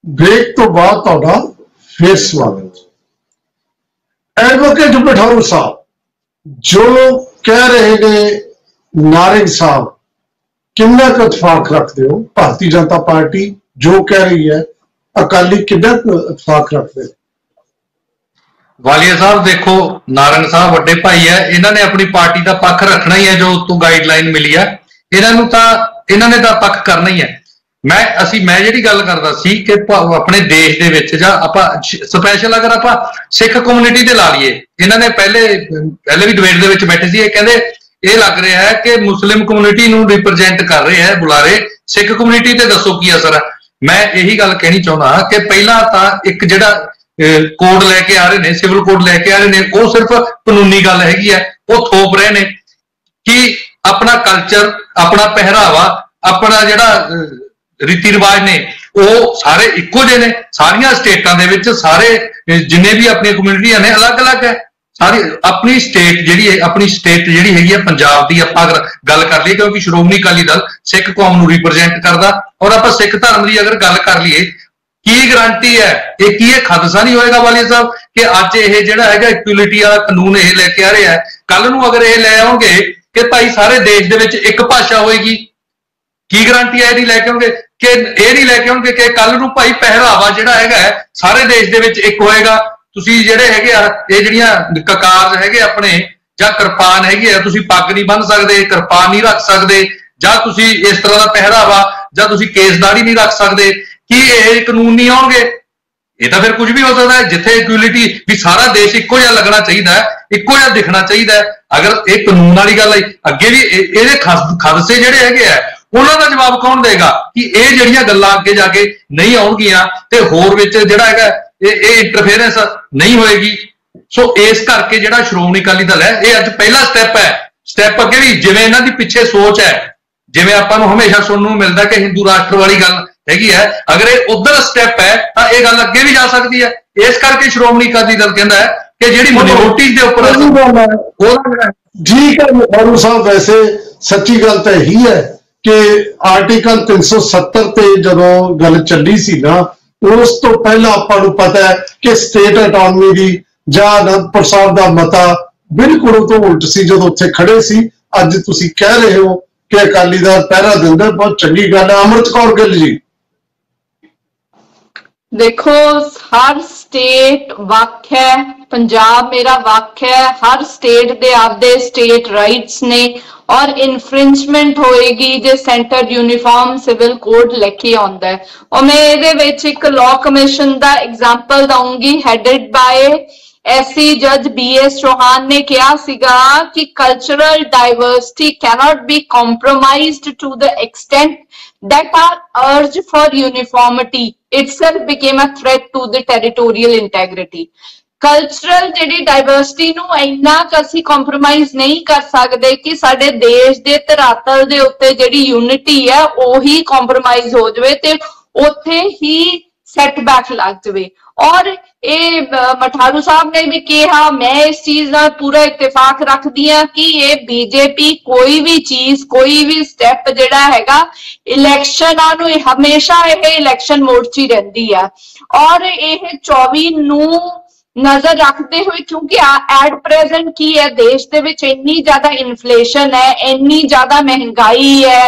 ब्रेक तो बाद ਤੁਹਾਡਾ ਫਿਰ ਸਵਾਗਤ। ਐਡਵੋਕੇਟ ਬਠਾਰੂ ਸਾਹਿਬ ਜੋ ਕਹਿ ਰਹੇ ਨੇ ਨਾਰਿੰਗ ਸਾਹਿਬ, ਕਿੰਨਾ ਕੁ ਇਤਫਾਕ ਰੱਖਦੇ ਹੋ? ਭਾਰਤੀ ਜਨਤਾ ਪਾਰਟੀ ਜੋ ਕਹਿ ਰਹੀ ਹੈ, ਅਕਾਲੀ ਕਿੰਨਾ ਕੁ ਇਤਫਾਕ ਰੱਖਦੇ? ਵਾਲੀਆ ਸਾਹਿਬ ਦੇਖੋ, ਨਾਰੰਗ ਸਾਹਿਬ ਵੱਡੇ ਭਾਈ ਹੈ, ਇਹਨਾਂ ਨੇ ਆਪਣੀ ਪਾਰਟੀ ਦਾ ਪੱਖ ਰੱਖਣਾ ਹੀ ਹੈ। ਜੋ ਤੋਂ ਗਾਈਡਲਾਈਨ ਮਿਲੀ ਹੈ ਇਹਨਾਂ ਨੇ ਤਾਂ ਪੱਖ ਕਰਨਾ ਹੀ ਹੈ। ਮੈਂ ਜਿਹੜੀ ਗੱਲ ਕਰਦਾ ਸੀ ਕਿ ਆਪਣੇ ਦੇਸ਼ ਦੇ ਵਿੱਚ ਜਾਂ ਆਪਾਂ ਸਪੈਸ਼ਲ ਅਗਰ ਆਪਾਂ ਸਿੱਖ ਕਮਿਊਨਿਟੀ ਤੇ ਲਾ ਲਈਏ, ਇਹਨਾਂ ਨੇ ਪਹਿਲੇ ਵੀ ਡਿਬੇਟ ਦੇ ਵਿੱਚ ਬੈਠੇ ਸੀ। ਇਹ ਕਹਿੰਦੇ ਇਹ ਲੱਗ ਰਿਹਾ ਹੈ ਕਿ ਮੁਸਲਿਮ ਕਮਿਊਨਿਟੀ ਨੂੰ ਰਿਪਰੈਜ਼ੈਂਟ ਕਰ ਰਹੇ ਹੈ ਬੁਲਾਰੇ, ਸਿੱਖ ਕਮਿਊਨਿਟੀ ਤੇ ਦੱਸੋ ਕੀ ਅਸਰ ਹੈ। ਮੈਂ ਇਹੀ ਗੱਲ ਕਹਿਣੀ ਚਾਹੁੰਦਾ ਕਿ ਪਹਿਲਾਂ ਤਾਂ ਇੱਕ ਜਿਹੜਾ ਕੋਡ ਲੈ ਕੇ ਆ ਰਹੇ ਨੇ, ਸਿਵਲ ਕੋਡ ਲੈ ਕੇ ਆ ਰਹੇ ਨੇ, ਉਹ ਸਿਰਫ ਕਾਨੂੰਨੀ ਗੱਲ ਹੈਗੀ ਹੈ। ਉਹ ਥੋਪ ਰਹੇ ਨੇ ਕਿ ਆਪਣਾ ਕਲਚਰ, ਆਪਣਾ ਪਹਿਰਾਵਾ, ਆਪਣਾ ਜਿਹੜਾ ਰੀਤੀ ਰਿਵਾਜ ਨੇ ਉਹ ਸਾਰੇ ਇੱਕੋ ਜਿਹੇ ਨੇ। ਸਾਰੀਆਂ ਸਟੇਟਾਂ ਦੇ ਵਿੱਚ ਸਾਰੇ ਜਿੰਨੇ ਵੀ ਆਪਣੀਆਂ ਕਮਿਊਨਿਟੀਆਂ ਨੇ ਅਲੱਗ-ਅਲੱਗ ਹੈ। ਸਾਰੀ ਆਪਣੀ ਸਟੇਟ ਜਿਹੜੀ ਹੈਗੀ ਹੈ ਪੰਜਾਬ ਦੀ, ਆਪਾਂ ਅਗਰ ਗੱਲ ਕਰ ਲਈਏ, ਕਿਉਂਕਿ ਸ਼੍ਰੋਮਣੀ ਅਕਾਲੀ ਦਲ ਸਿੱਖ ਕੌਮ ਨੂੰ ਰਿਪਰੈਜ਼ੈਂਟ ਕਰਦਾ, ਔਰ ਆਪਾਂ ਸਿੱਖ ਧਰਮ ਦੀ ਅਗਰ ਗੱਲ ਕਰ ਲਈਏ, ਕੀ ਗਰੰਟੀ ਹੈ ਇਹ ਖਾਦਸਾ ਨਹੀਂ ਹੋਏਗਾ ਵਾਲੀਆ ਸਾਹਿਬ ਕਿ ਅੱਜ ਇਹ ਜਿਹੜਾ ਹੈਗਾ ਇਕੁਅਲਿਟੀ ਵਾਲਾ ਕਾਨੂੰਨ ਇਹ ਲੈ ਕੇ ਆ ਰਿਹਾ ਹੈ, ਕੱਲ ਨੂੰ ਅਗਰ ਇਹ ਲੈ ਆਉਣਗੇ ਕਿ ਭਾਈ ਸਾਰੇ ਦੇਸ਼ ਦੇ ਵਿੱਚ ਇੱਕ ਭਾਸ਼ਾ ਹੋਏਗੀ, ਕੀ ਗਰੰਟੀ ਹੈ ਇਹ ਨਹੀਂ ਲੈ ਕੇ ਆਉਣਗੇ ਕਿ ਕੱਲ ਨੂੰ ਭਾਈ ਪਹਿਰਾਵਾ ਜਿਹੜਾ ਹੈਗਾ ਸਾਰੇ ਦੇਸ਼ ਦੇ ਵਿੱਚ ਇੱਕ ਹੋਏਗਾ। ਤੁਸੀਂ ਜਿਹੜੇ ਹੈਗੇ ਆ ਇਹ ਜਿਹੜੀਆਂ ਕਕਾਰ ਹੈਗੇ ਆਪਣੇ ਜਾਂ ਕਿਰਪਾਨ ਹੈਗੀ ਆ, ਤੁਸੀਂ ਪੱਗ ਨਹੀਂ ਬੰਨ੍ਹ ਸਕਦੇ, ਕਿਰਪਾਨ ਨਹੀਂ ਰੱਖ ਸਕਦੇ, ਜਾਂ ਤੁਸੀਂ ਇਸ ਤਰ੍ਹਾਂ ਦਾ ਪਹਿਰਾਵਾ, ਜਾਂ ਤੁਸੀਂ ਕੇਸ ਦਾੜੀ ਨਹੀਂ ਰੱਖ ਸਕਦੇ, ਕੀ ਇਹ ਕਾਨੂੰਨ ਨਹੀਂ ਆਉਣਗੇ? ਇਹ ਤਾਂ ਫਿਰ ਕੁਝ ਵੀ ਹੋ ਸਕਦਾ ਹੈ। ਜਿੱਥੇ ਇਕੁਅਲਿਟੀ ਵੀ ਸਾਰਾ ਦੇਸ਼ ਇੱਕੋ ਜਿਹਾ ਲੱਗਣਾ ਚਾਹੀਦਾ ਹੈ, ਇੱਕੋ ਜਿਹਾ ਦਿਖਣਾ ਚਾਹੀਦਾ ਹੈ। ਅਗਰ ਇਹ ਕਾਨੂੰਨ ਵਾਲੀ ਗੱਲ ਆਈ, ਅੱਗੇ ਵੀ ਇਹਦੇ ਖਾਦਸੇ ਜਿਹੜੇ ਹੈਗੇ ਆ ਉਹਨਾਂ ਦਾ ਜਵਾਬ ਕੌਣ ਦੇਗਾ ਕਿ ਇਹ ਜਿਹੜੀਆਂ ਗੱਲਾਂ ਅੱਗੇ ਜਾ ਕੇ ਨਹੀਂ ਆਉਣਗੀਆਂ ਤੇ ਹੋਰ ਵਿੱਚ ਜਿਹੜਾ ਹੈਗਾ ਇਹ ਇੰਟਰਫੇਰੈਂਸ ਨਹੀਂ ਹੋਏਗੀ। ਸੋ ਇਸ ਕਰਕੇ ਜਿਹੜਾ ਸ਼੍ਰੋਮਣੀ ਅਕਾਲੀ ਦਲ ਹੈ, ਇਹ ਅੱਜ ਪਹਿਲਾ ਸਟੈਪ ਹੈ। ਸਟੈਪ ਅੱਗੇ ਵੀ ਜਿਵੇਂ ਇਹਨਾਂ ਦੀ ਪਿੱਛੇ ਸੋਚ ਹੈ, ਜਿਵੇਂ ਆਪਾਂ ਨੂੰ ਹਮੇਸ਼ਾ ਸੁਣਨ ਨੂੰ ਮਿਲਦਾ ਕਿ ਹਿੰਦੂ ਰਾਸ਼ਟਰ ਵਾਲੀ ਗੱਲ ਹੈਗੀ ਹੈ, ਅਗਰ ਇਹ ਉਧਰ ਸਟੈਪ ਹੈ ਤਾਂ ਇਹ ਗੱਲ ਅੱਗੇ ਵੀ ਜਾ ਸਕਦੀ ਹੈ। ਇਸ ਕਰਕੇ ਸ਼੍ਰੋਮਣੀ ਅਕਾਲੀ ਦਲ ਕਹਿੰਦਾ ਹੈ ਕਿ ਜਿਹੜੀ ਮਿਨੋਰਟੀਜ਼ ਦੇ ਉੱਪਰ ਠੀਕ ਹੈ ਬਠਾਰੂ ਸਾਹਿਬ, ਵੈਸੇ ਸੱਚੀ ਗੱਲ ਤਾਂ ਇਹੀ ਹੈ ਕਿ ਆਰਟੀਕਲ 370 ਤੇ ਜਦੋਂ ਗੱਲ ਚੱਲੀ ਸੀ ਨਾ, ਉਸ ਤੋਂ ਪਹਿਲਾਂ ਆਪਾਂ ਨੂੰ ਪਤਾ ਹੈ ਕਿ ਸਟੇਟ ਆਟੋਨਮੀ ਦੀ ਜਾਂ ਅਨੰਦਪੁਰ ਸਾਹਿਬ ਦਾ ਮਤਾ ਬਿਲਕੁਲ ਉਹ ਤੋਂ ਉਲਟ ਸੀ ਜਦੋਂ ਉੱਥੇ ਖੜੇ ਸੀ। ਅੱਜ ਤੁਸੀਂ ਕਹਿ ਰਹੇ ਹੋ ਕਿ ਅਕਾਲੀ ਦਲ ਪਹਿਰਾ ਦਿੰਦਾ, ਬਹੁਤ ਚੰਗੀ ਗੱਲ ਹੈ। ਅੰਮ੍ਰਿਤ ਕੌਰ ਗਿੱਲ ਜੀ, देखो हर स्टेट वक् है, पंजाब मेरा वक् है, हर स्टेट दे आपदे स्टेट राइट्स ने और इनफ्रिंचमेंट होएगी जे सेंटर यूनिफॉर्म सिविल कोड लेके आंदा है। और मैं ਇਹਦੇ ਵਿੱਚ ਇੱਕ लॉ कमीशन ਦਾ एग्जांपल दूंगी हेडेड बाय एससी जज BS चौहान ने कहा सीगा कि cultural diversity cannot be compromised to the extent that our urge for uniformity itself became a threat to the territorial integrity. Cultural ਜਿਹੜੀ ਡਾਈਵਰਸਿਟੀ ਨੂੰ ਇੰਨਾ ਕੁ ਅਸੀਂ ਕੰਪਰੋਮਾਈਜ਼ ਨਹੀਂ ਕਰ ਸਕਦੇ ਕਿ ਸਾਡੇ ਦੇਸ਼ ਦੇ ਧਰਾਤਲ ਦੇ ਉੱਤੇ ਜਿਹੜੀ ਯੂਨਿਟੀ ਹੈ ਉਹੀ ਕੰਪਰੋਮਾਈਜ਼ ਹੋ ਜਾਵੇ ਤੇ ਉੱਥੇ ਹੀ ਸੈਟਬੈਕ ਲੱਗ ਜਾਵੇ। और ये मठारू साहब ने भी कहा, मैं इस चीज का पूरा इत्तेफाक रखदी हां कि ये बीजेपी कोई भी चीज, कोई भी स्टेप जिहड़ा हैगा इलैक्शनां नूं हमेशा ये इलैक्शन मोड च ही रहिंदी है। और ये 24 नूं नजर रखते हुए, क्योंकि एट प्रेजेंट की है देश दे विच इन्नी ज्यादा इन्फ्लेशन है, इन्नी ज्यादा महंगाई है,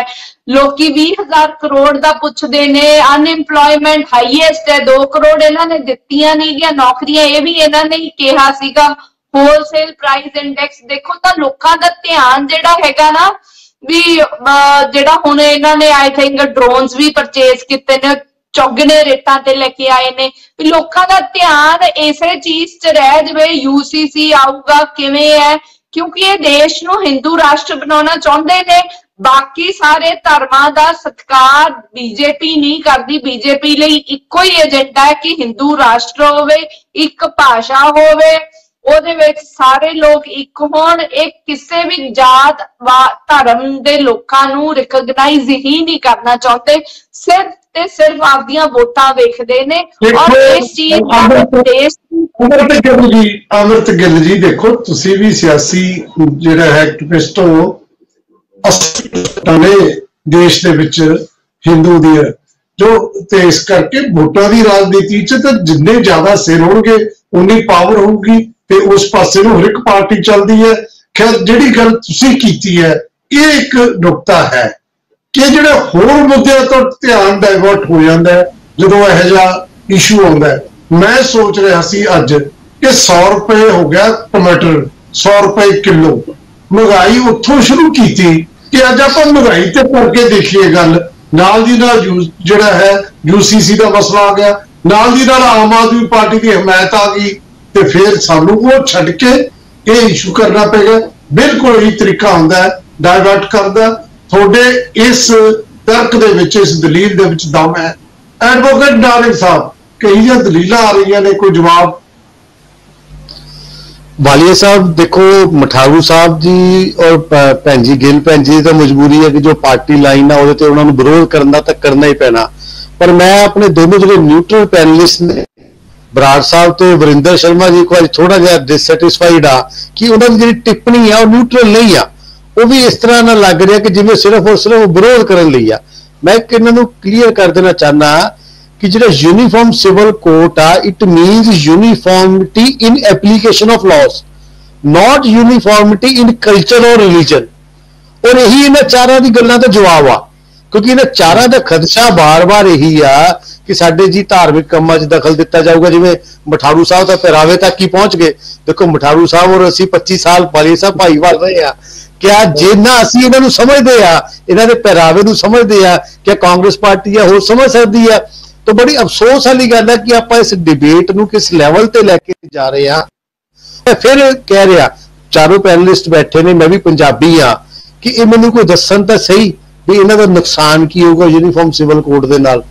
लोकी 20,000 करोड़ का पुछते ने, अनएम्प्लॉयमेंट हाईएस्ट है, 2 करोड़ इन्हां ने दित्तियां नहीं गया नौकरियां, ये भी इन्हां ने ही कहा सीगा। होलसेल प्राइस इंडेक्स देखो तो लोकां दा ध्यान जिहड़ा हैगा ना ਵੀ ਜਿਹੜਾ ਹੁਣ ਇਹਨਾਂ ਨੇ ਆਈ ਥਿੰਕ ਡਰੋਨਸ ਵੀ ਪਰਚੇਸ ਕੀਤੇ ਨੇ, ਚੌਗਣੇ ਰੇਟਾਂ ਤੇ ਲੈ ਕੇ ਆਏ ਨੇ, ਵੀ ਲੋਕਾਂ ਦਾ ਧਿਆਨ ਇਸੇ ਚੀਜ਼ 'ਚ ਰਹਿ ਜਾਵੇ UCC ਆਊਗਾ ਕਿਵੇਂ ਹੈ, ਕਿਉਂਕਿ ਇਹ ਦੇਸ਼ ਨੂੰ ਹਿੰਦੂ ਰਾਸ਼ਟਰ ਬਣਾਉਣਾ ਚਾਹੁੰਦੇ ਨੇ। ਬਾਕੀ ਸਾਰੇ ਧਰਮਾਂ ਦਾ ਸਤਿਕਾਰ BJP ਨਹੀਂ ਕਰਦੀ। BJP ਲਈ ਇੱਕੋ ਹੀ ਏਜੰਡਾ ਹੈ ਕਿ ਹਿੰਦੂ ਰਾਸ਼ਟਰ ਹੋਵੇ, ਇੱਕ ਭਾਸ਼ਾ ਹੋਵੇ, ਉਹਦੇ ਵਿੱਚ ਸਾਰੇ ਲੋਕ ਇੱਕ ਹੋਣ। ਇਹ ਕਿਸੇ ਵੀ ਜਾਤ ਧਰਮ ਦੇ ਲੋਕਾਂ ਨੂੰ ਰਿਕਗਨਾਈਜ਼ ਹੀ ਨਹੀਂ ਕਰਨਾ ਚਾਹੁੰਦੇ, ਸਿਰਫ ਤੇ ਸਿਰਫ ਆਪਦੀਆਂ ਵੋਟਾਂ ਵੇਖਦੇ ਨੇ। ਔਰ ਇਸ ਚੀਜ਼ ਦੇਸ਼ ਅਮਰਤ ਗਿੱਲ ਜੀ ਦੇਖੋ, ਤੁਸੀਂ ਵੀ ਸਿਆਸੀ ਜਿਹੜਾ ਹੈ ਐਕਟਿਵਿਸਟ ਹੋ। 80% ਨੇ ਦੇਸ਼ ਦੇ ਵਿੱਚ ਹਿੰਦੂ ਦੀ ਹੈ ਜੋ, ਤੇ ਇਸ ਕਰਕੇ ਵੋਟਾਂ ਦੀ ਰਾਜਨੀਤੀ 'ਚ ਤਾਂ ਜਿੰਨੇ ਜ਼ਿਆਦਾ ਸਿਰ ਹੋਣਗੇ ਉਨੀ ਪਾਵਰ ਹੋਊਗੀ ਤੇ ਉਸ ਪਾਸੇ ਨੂੰ ਹਰ ਇੱਕ ਪਾਰਟੀ ਚੱਲਦੀ ਹੈ। ਖੈਰ ਜਿਹੜੀ ਗੱਲ ਤੁਸੀਂ ਕੀਤੀ ਹੈ ਇਹ ਇੱਕ ਨੁਕਤਾ ਹੈ ਕਿ ਜਿਹੜੇ ਹੋਰ ਮੁੱਦਿਆਂ ਤੋਂ ਧਿਆਨ ਡਾਇਵਰਟ ਹੋ ਜਾਂਦਾ ਹੈ ਜਦੋਂ ਇਹੋ ਜਿਹਾ ਇਸ਼ੂ ਆਉਂਦਾ ਹੈ। ਮੈਂ ਸੋਚ ਰਿਹਾ ਸੀ ਅੱਜ ਕਿ 100 ਰੁਪਏ ਹੋ ਗਿਆ ਟਮਾਟਰ, 100 ਰੁਪਏ ਕਿਲੋ। ਮਹਿੰਗਾਈ ਉੱਥੋਂ ਸ਼ੁਰੂ ਕੀਤੀ ਕਿ ਅੱਜ ਆਪਾਂ ਮਹਿੰਗਾਈ ਤੇ ਕਰਕੇ ਦੇਖੀਏ ਗੱਲ। ਨਾਲ ਦੀ ਨਾਲ ਜਿਹੜਾ ਹੈ UCC ਦਾ ਮਸਲਾ ਆ ਗਿਆ, ਨਾਲ ਦੀ ਨਾਲ ਆਮ ਆਦਮੀ ਪਾਰਟੀ ਦੀ ਹਮਾਇਤ ਆ ਗਈ ਤੇ ਫਿਰ ਸਾਨੂੰ ਉਹ ਛੱਡ ਕੇ ਇਹ ਇਸ਼ੂ ਕਰਨਾ ਪਏਗਾ। ਬਿਲਕੁਲ ਇਹੀ ਤਰੀਕਾ ਹੁੰਦਾ ਹੈ ਡਾਇਵਰਟ ਕਰਨ ਦਾ। ਤੁਹਾਡੇ ਇਸ ਤਰਕ ਦੇ ਵਿੱਚ, ਇਸ ਦਲੀਲ ਦੇ ਵਿੱਚ ਦਮ ਹੈ। ਐਡਵੋਕੇਟ ਨਾਰਿੰਗ ਸਾਹਿਬ, ਕਈ ਜਿਹੀਆਂ ਦਲੀਲਾਂ ਆ ਰਹੀਆਂ ਨੇ, ਕੋਈ ਜਵਾਬ? ਵਾਲੀਆ ਸਾਹਿਬ ਦੇਖੋ, ਮਠਾਰੂ ਸਾਹਿਬ ਜੀ ਔਰ ਭੈਣ ਜੀ ਗਿੱਲ ਭੈਣ ਜੀ ਦੀ ਤਾਂ ਮਜਬੂਰੀ ਹੈ ਕਿ ਜੋ ਪਾਰਟੀ ਲਾਈਨ ਆ ਉਹਦੇ ਤੇ ਉਹਨਾਂ ਨੂੰ ਵਿਰੋਧ ਕਰਨ ਦਾ ਤਾਂ ਕਰਨਾ ਹੀ ਪੈਣਾ। ਪਰ ਮੈਂ ਆਪਣੇ ਦੋਨੋਂ ਜਿਹੜੇ ਨਿਊਟਰਲ ਪੈਨਲਿਸਟ ਨੇ ਬਰਾੜ ਸਾਹਿਬ ਤੇ ਵਰਿੰਦਰ ਸ਼ਰਮਾ ਜੀ ਕੋਲ ਥੋੜਾ ਜਿਹਾ ਡਿਸਸੈਟਿਸਫਾਈਡ ਆ ਕਿ ਉਹਨਾਂ ਦੀ ਜਿਹੜੀ ਟਿੱਪਣੀ ਆ ਉਹ ਨਿਊਟਰਲ ਨਹੀਂ ਆ। ਉਹ ਵੀ ਇਸ ਤਰ੍ਹਾਂ ਨਾਲ ਲੱਗ ਰਿਹਾ ਕਿ ਜਿਵੇਂ ਸਿਰਫ ਔਰ ਸਿਰਫ ਵਿਰੋਧ ਕਰਨ ਲਈ ਆ। ਮੈਂ ਇਹਨਾਂ ਨੂੰ ਕਲੀਅਰ ਕਰ ਦੇਣਾ ਚਾਹੁੰਦਾ ਕਿ ਜਿਹੜਾ यूनिफॉर्म सिविल कोड आ, it means uniformity in application of laws, not uniformity in culture और रिलीजन। और यही इन चारों की गल्लां दा जवाब आ, क्योंकि इन चारों का खदशा बार बार यही आ कि साडे जी धार्मिक कामां 'च दखल दिता जाऊगा। जिवें मठारू साहब तां पहरावे तक ही पहुंच गए। देखो मठारू साहब और असीं 25 साल वाली साहब भाईवाल रहे आ, क्या जिन्ना असीं इन्हां नूं समझदे आ, इन्हां दे पहरावे नूं समझदे आ, क्या कांग्रेस पार्टी आ होर समझ सकदी आ? तो बड़ी अफसोस वाली गल है कि आप इस डिबेट नूं किस लैवल ते लैके जा रहे हैं। फिर कह रहा चारों पैनलिस्ट बैठे ने, मैं भी पंजाबी हाँ, कि ये मैनूं कोई दस्सण तां सही भी इन्हां दा नुकसान की होगा यूनिफॉर्म सिविल कोड दे नाल।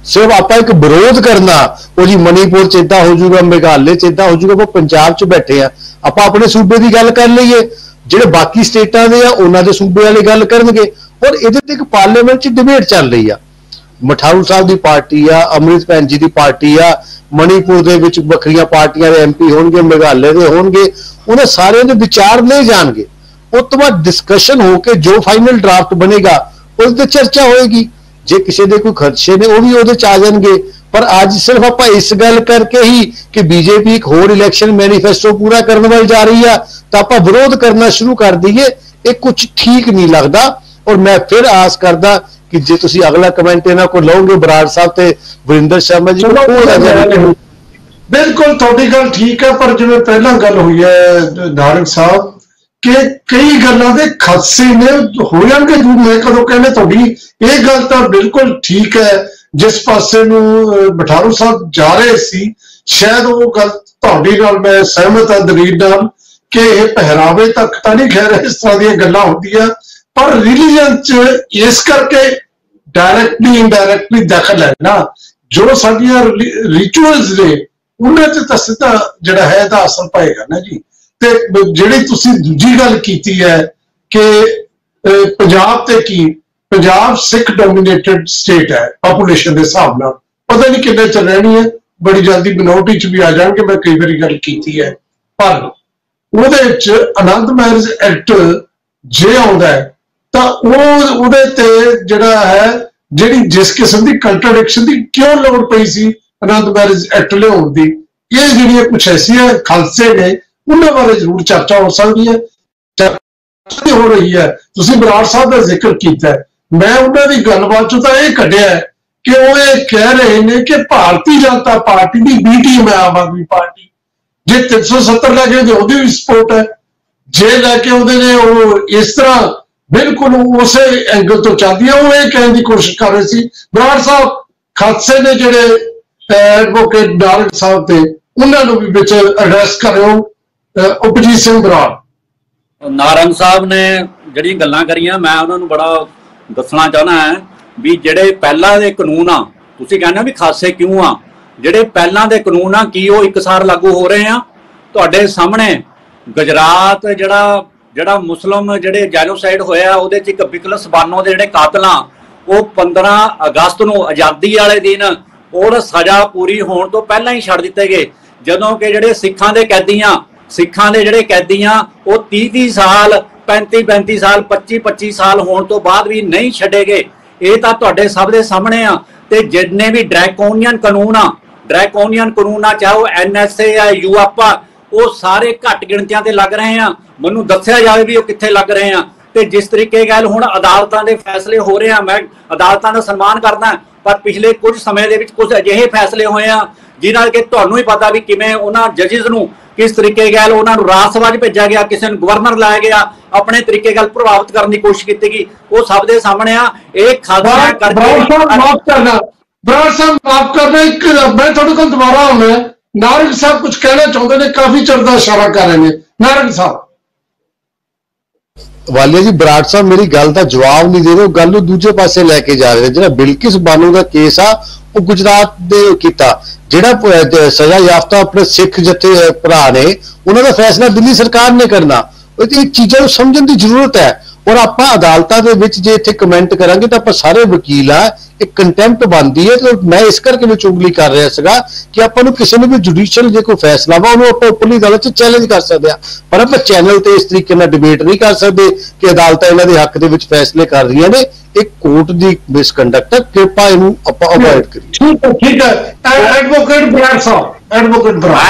सिर्फ आप एक विरोध करना, वो जी मणिपुर च इदां हो जाऊगा, मेघालय च इदां हो जाऊगा, वो पंजाब च बैठे हैं। आप अपने सूबे की गल कर लीए, जिहड़े बाकी स्टेटां दे आ उन्हां दे सूबे वाले गल करनगे। और इहदे ते एक पार्लीमेंट च डिबेट चल रही है। मठारू साहब की पार्टी आ, अमृत भैन जी की पार्टी आ, मणिपुर दे विच वखरियां पार्टियां दे MP होणगे, मेघालय दे होणगे, उन्हें सारे दे विचार ले जाणगे। उस तो बाद डिस्कशन होके जो फाइनल ड्राफ्ट बनेगा उस ते चर्चा होएगी। जे किसी दे कोई खदशे ने वो भी उहदे च आ जाणगे। पर अज सिर्फ आप इस गल करके ही कि BJP एक होर इलैक्शन मैनीफेस्टो पूरा करने वाली जा रही है तो आप विरोध करना शुरू कर दईए, ये कुछ ठीक नहीं लगता। और मैं फिर आस करदा कि जे तुसी अगला कमेंट इन्हां को लओगे बराड़ साहब ते वरिंदर शर्मा जी को। बिल्कुल तुहाडी गल ठीक है, पर जिवें पहला गल हुई है नारंग साहब कि कई गल्लां दे खदशे ने हो जाणगे। मैं कदों कहने तुहाडी ये गल तां बिल्कुल ठीक है। जिस पासे नूं मठारू साहब जा रहे सी शायद वो गल तुहाडी नाल मैं सहमत हां दलील नाल कि ये पहरावे तक तां नहीं खैर इस तरह दी गल्लां होंदियां, पर रिलीजन च इस करके डायरैक्टली इनडायरैक्टली दखल है ना जो साडियां रिचुअल्स ने उन्हें तो सीधा जिहड़ा है इहदा असर पाएगा ना जी। ते जिहड़ी तुसीं दूजी गल कीती है कि पंजाब ते की, पंजाब सिख डोमिनेटेड स्टेट है पॉपुलेशन के हिसाब नाल, पता नहीं किन्ने च रहनी है, बड़ी जल्दी मिनोरिटी च भी आ जाएंगे। मैं कई बार गल कीती है, पर उहदे च आनंद मैरिज एक्ट जे आउंदा है जिहड़ा है जिहड़ी जिस किस्म की कंट्राडिक्शन की क्यों लोड़ पई सी आनंद मैरिज एक्ट लियाउण दी, ये जिहड़ियां कुछ ऐसियां खालसे ने उन्हां बारे जरूर चर्चा हो सकती है, चर्चा हो रही है। तुसीं बराड़ साहब का जिक्र कीता है, मैं उन्हां दी गलबात चों तां इह कढिआ है कि वो ये कह रहे हैं कि भारतीय जनता पार्टी की बी टीम है आम आदमी पार्टी, जे 370 लैके उहदी भी सपोर्ट है, जे लैके उहदे ने इस तरह बिल्कुल उस एंगल तो चलती है। वो ये कहने की कोशिश कर रहे थे बराड़ साहब खादसे ने जिहड़े एडवोकेट नारंग साहब थे उन्होंने भी विच एड्रैस करो। उपजीत सिंह बराड़ नारंग साहब ने जिहड़ियां गल्लां करियां मैं उन्होंने बड़ा दसना चाहना है भी जिहड़े पहला दे कानून आ तुसीं कहना भी खासे क्यों आ जिहड़े पहला दे कानून आ की वो एकसार लागू हो रहे हैं। तुहाडे सामने गुजरात ਜਿਹੜਾ ਮੁਸਲਮ ਜਿਹੜੇ ਜੈਨੋਸਾਈਡ ਹੋਇਆ ਉਹਦੇ ਚ ਇੱਕ ਬਿਕਲਸ ਬਾਨੋ ਦੇ ਜਿਹੜੇ ਕਾਤਲ ਆ ਉਹ 15 ਅਗਸਤ ਨੂੰ ਆਜ਼ਾਦੀ ਵਾਲੇ ਦਿਨ ਉਹ ਸਜ਼ਾ ਪੂਰੀ ਹੋਣ ਤੋਂ ਪਹਿਲਾਂ ਹੀ ਛੱਡ ਦਿੱਤੇ ਗਏ ਜਦੋਂ ਕਿ ਜਿਹੜੇ ਸਿੱਖਾਂ ਦੇ ਕੈਦੀ ਆ ਉਹ 30 ਸਾਲ 35 ਸਾਲ 25 ਸਾਲ ਹੋਣ ਤੋਂ ਬਾਅਦ ਵੀ ਨਹੀਂ ਛੱਡੇ ਗਏ। ਇਹ ਤਾਂ ਤੁਹਾਡੇ ਸਭ ਦੇ ਸਾਹਮਣੇ ਆ। ਤੇ ਜਿੰਨੇ ਵੀ ਡਰੈਕੋਨੀਅਨ ਕਾਨੂੰਨ ਆ ਚਾਹੇ ਉਹ NSA ਆ UAPA ਉਹ ਸਾਰੇ ਘੱਟ ਗਿਣਤੀਆਂ ਤੇ ਲੱਗ ਰਹੇ ਆ। ਮੈਨੂੰ ਦੱਸਿਆ ਜਾਵੇ ਵੀ ਉਹ ਕਿੱਥੇ ਲੱਗ ਰਹੇ ਆ। ਤੇ ਜਿਸ ਤਰੀਕੇ ਗੱਲ ਹੁਣ ਅਦਾਲਤਾਂ ਦੇ ਫੈਸਲੇ ਹੋ ਰਹੇ ਆ ਮੈਂ ਅਦਾਲਤਾਂ ਦਾ ਸਨਮਾਨ ਕਰਦਾ ਪਰ ਪਿਛਲੇ ਕੁਝ ਸਮੇਂ ਦੇ ਵਿੱਚ ਕੁਝ ਅਜਿਹੇ ਫੈਸਲੇ ਹੋਏ ਆ ਜਿਨ੍ਹਾਂ ਕਿ ਤੁਹਾਨੂੰ ਹੀ ਪਤਾ ਵੀ ਕਿਵੇਂ ਉਹਨਾਂ ਜੱਜਿਸ ਨੂੰ किस तरीके गैल उन्होंने राज सभा भेजा गया किसी ने गवर्नर लाया गया अपने तरीके गल प्रभावित करने की कोशिश की गई वो सब दे सामने आ एक खासा करके माफ करना बराड़ साहब माफ करना एक मैं थोड़े को दोबारा आना नारंग साहब कुछ कहना चाहते हैं काफी चर का इशारा कर रहे हैं नारंग साहब। वालिया जी बराड़ साहब मेरी गल का जवाब नहीं दे रहे गल नूं दूजे पासे लैके जा रहे जो बिल्किस बानू का केस आ वो गुजरात दे कीता ਜਿਹੜਾ सजा याफ्ता अपने सिख जथे भरा ने उन्होंने फैसला दिल्ली सरकार ने करना चीज़ों को समझने की जरूरत है। और आप अदालतों के विच जे इत्थे कमेंट करांगे तो आप सारे वकील आ एक कंटेम्प्ट बनती है। तो मैं इस करके विच उंगली कर रहा सीगा कि आपां नूं किसी ने भी जुडिशियल जो कोई फैसला वा उहनूं आपां उपरली अदालत च चैलेंज कर सकते हैं पर आप चैनल ते इस तरीके नाल डिबेट नहीं कर सकते कि अदालतां इन्हां दे हक दे विच फैसले कर रही ने। एक कोर्ट की मिसकंडक्ट है कृपा इनू आपां अवॉइड करिए। ठीक है एडवोकेट बराड़ साहब एडवोकेट बराड़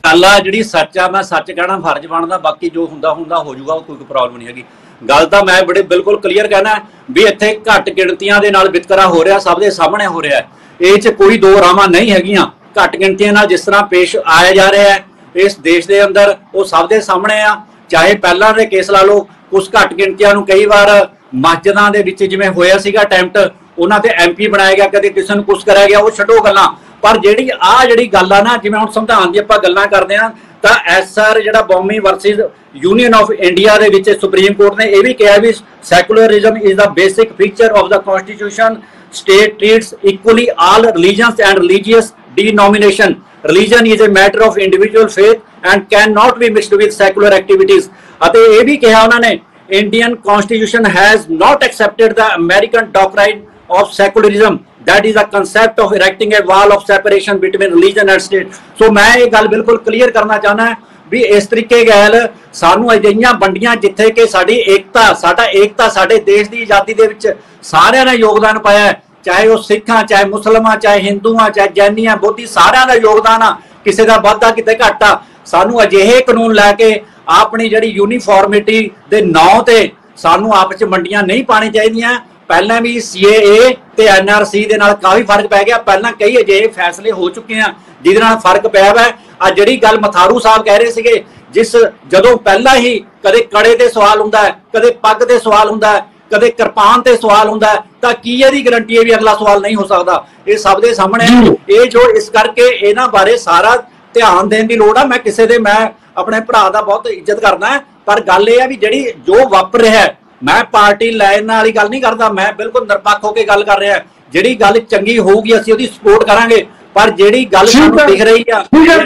गल आ जिहड़ी सच आ मैं सच कहना फर्ज बनदा बाकी जो हुंदा हो जाऊगा कोई प्रॉब्लम नहीं हैगी। गल तो मैं बड़े बिल्कुल क्लीयर कहना भी इत्थे घट गिणतियां दे नाल वितकरा हो रहा सब दे सामने हो रहा है। इह च कोई दो रावां नहीं हैगियां। घट गिणतियां नाल जिस तरह पेश आया जा रहा है इस देश के अंदर वो सब दे सामने आ। चाहे पहलां दे केस ला लो कुछ घट गिणतियां नूं कई बार मस्जिदां दे विच जिवें होया सीगा अटैम्प्ट उन्हां ते MP बनाया गया कदे किसी नूं कुछ कराया गया वो छड्डो गल्लां पर जिहड़ी गल आ ना जिवें हुण संविधान दी आपां गल्लां करदे आ ਤਾਂ SR ਜਿਹੜਾ Bommai versus union of India ਦੇ ਵਿੱਚ ਸੁਪਰੀਮ ਕੋਰਟ ਨੇ ਇਹ ਵੀ ਕਿਹਾ ਵੀ secularism is the basic feature of the constitution state treats equally all religions and religious denomination religion is a matter of individual faith and cannot be mixed with secular activities ਅਤੇ ਇਹ ਵੀ ਕਿਹਾ ਉਹਨਾਂ ਨੇ Indian constitution has not accepted the American doctrine of secularism that is a concept of erecting a wall of separation between religion and state। so मैं ये गल बिल्कुल क्लीयर करना चाहना है भी इस तरीके गैल सानू अजिहियां वंडियां जिथे कि साडी एकता साडे देश की आज़ादी दे विच सारियां ने योगदान पाया है चाहे वो सिख आ चाहे मुसलमान चाहे हिंदू आ चाहे जैनी आ बौद्धी सारियां दा योगदान आ किसी का वाधा किते घट आ। सानू अजिहे कानून लैके अपनी जिहड़ी यूनीफॉर्मिटी दे नाम ते सानू आपस च मंडियां नहीं पानी चाहिए। पहले भी CAA ते NRC दे नाल काफी फर्क पै गया पहला कई अजिहे फैसले हो चुके हैं जिहदे नाल फर्क पिया है। आ जिहड़ी गल मथारू साहब कह रहे सीगे जिस जदों पहला ही कदे कड़े ते सवाल हुंदा है कदे पग ते सवाल हुंदा है कदे किरपान ते सवाल हुंदा है तां की इहदी गारंटी है भी अगला सवाल नहीं हो सकदा। ये सब दे सामने ये जो इस करके इन्हां बारे सारा ध्यान देने की लोड़ आ। मैं किसी दे मैं अपने भरा दा बहुत इज्जत करदा है पर गल ये है भी जिहड़ी जो वापर रहा है मैं पार्टी लाइन वाली गल नहीं करता मैं बिल्कुल निरपक्ष होकर गल कर रहा जिहड़ी गल चंगी होगी असीं ओहदी सपोर्ट करांगे पर जिहड़ी गल सानूं दिख रही है ठीक है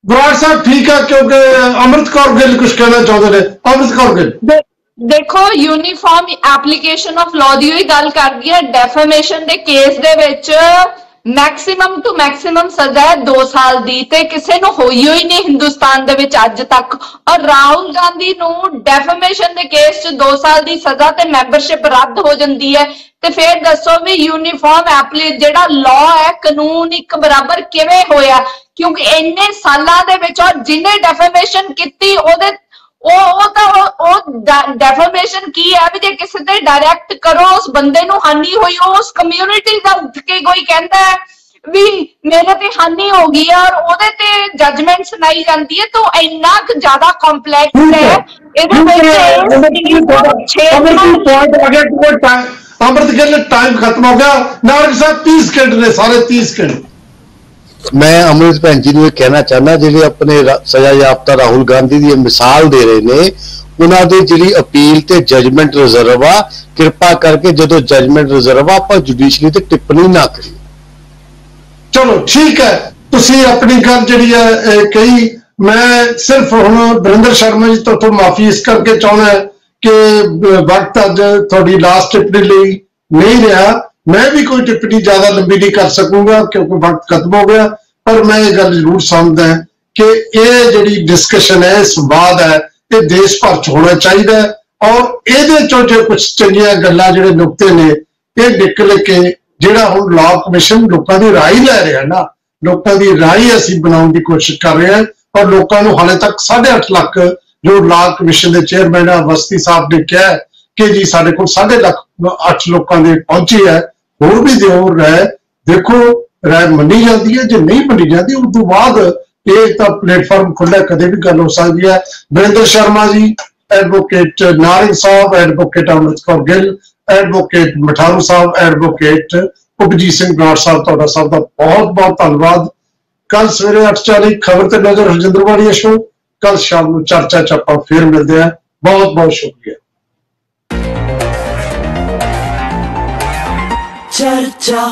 बराड़ साहब ठीक है क्योंकि अमृत कौर गिल कुछ कहना चाहते हैं। अमृत कौर गिल देखो यूनीफॉर्म एप्लीकेशन ऑफ लॉ दी ही गल करदी है डेफेमेशन दे केस दे विच मैक्सिमम टू मैक्सिमम सजा है 2 साल दी ते किसी नूं होई ही नहीं हिंदुस्तान दे विच अज तक। और राहुल गांधी नूं डेफेमेशन दे केस च 2 साल दी सजा ते मैंबरशिप रद्द हो जाती है ते फिर दसो भी यूनीफॉर्म जिहड़ा लॉ है कानून एक बराबर किवें होया क्योंकि इन्ने सालां दे विच और जिन्हें डेफेमेशन कीती ओदे डेफेमेशन की है भी जे किसी ते डायरैक्ट करो उस बंदे नूं हानि हुई उस कम्यूनिटी दा उठ के कोई कहंदा है ਵੀ ਮੇਰੇ ਤੇ ਹਾਨੀ ਹੋ ਗਈ ਹੈ ਔਰ ਉਹਦੇ ਤੇ ਜਜਮੈਂਟ ਸੁਣਾਈ ਜਾਂਦੀ ਹੈ, ਤਾਂ ਇੰਨਾ ਕੁ ਜ਼ਿਆਦਾ ਕੰਪਲੈਕਸ ਹੈ ਇਹਦੇ ਵਿੱਚ। अमृत गिल टाइम खत्म हो गया। नारंग साहब 30 सेकंड ने, सारे 30 सेकंड। मैं अमृत भैन जी ਨੂੰ कहना चाहना ਜਿਹੜੇ अपने सजा याफ्ता राहुल गांधी ਦੀ मिसाल दे रहे ने, ਉਹਨਾਂ ਦੇ ਜਿਹੜੀ अपील ਤੇ जजमेंट रिजर्व आ, कृपा करके ਜਦੋਂ जजमेंट रिजर्व आ ਆਪਾਂ जुडिशरी ਤੇ टिप्पणी ना करिए। चलो ठीक है, तुसी अपनी गल जिहड़ी है कही। मैं सिर्फ हुण वरिंदर शर्मा जी तो माफी इस करके चाहना है कि वक्त अज थोड़ी लास्ट टिप्पणी ਲਈ नहीं रहा। मैं भी कोई टिप्पणी ज्यादा लंबी नहीं कर सकूंगा क्योंकि वक्त खत्म हो गया, पर मैं ये गल जरूर समझदा है कि ये जिहड़ी डिस्कशन है, संवाद है, ये देश भर च होना चाहिए और ये चो जो कुछ चंगियां गल्लां जिहड़े नुक्ते ने ये निकल के जिहड़ा हुण लॉ कमिशन लोकां दी राय लै रहा ना, लोकां दी राय असीं बनाउण दी कोशिश कर रहे हैं और लोकां नूं हाले तक 8.5 लाख जो लॉ कमिशन के चेयरमैन अवस्थी साहब ने कहा कि जी साढ़े को 8.5 लोगों ने पहुंची है, होर भी दिओ राय। देखो राय मनी जाती है, जो नहीं मनी जाती उस तो बाद ये तो प्लेटफॉर्म खुला, कदे भी गल हो सकती है। वरिंदर शर्मा जी, एडवोकेट नारंग साहब, एडवोकेट अमृत कौर गिल, एडवोकेट मठारू साहब, एडवोकेट उपजीत सिंह बराड़ साहब, तुहाडा सब दा बहुत बहुत धन्यवाद। कल सवेरे 8:40 खबर ते नजर हरजिंदर वाड़िया शो, कल शाम को चर्चा च आपां फिर मिलते हैं। बहुत बहुत शुक्रिया। चर्चा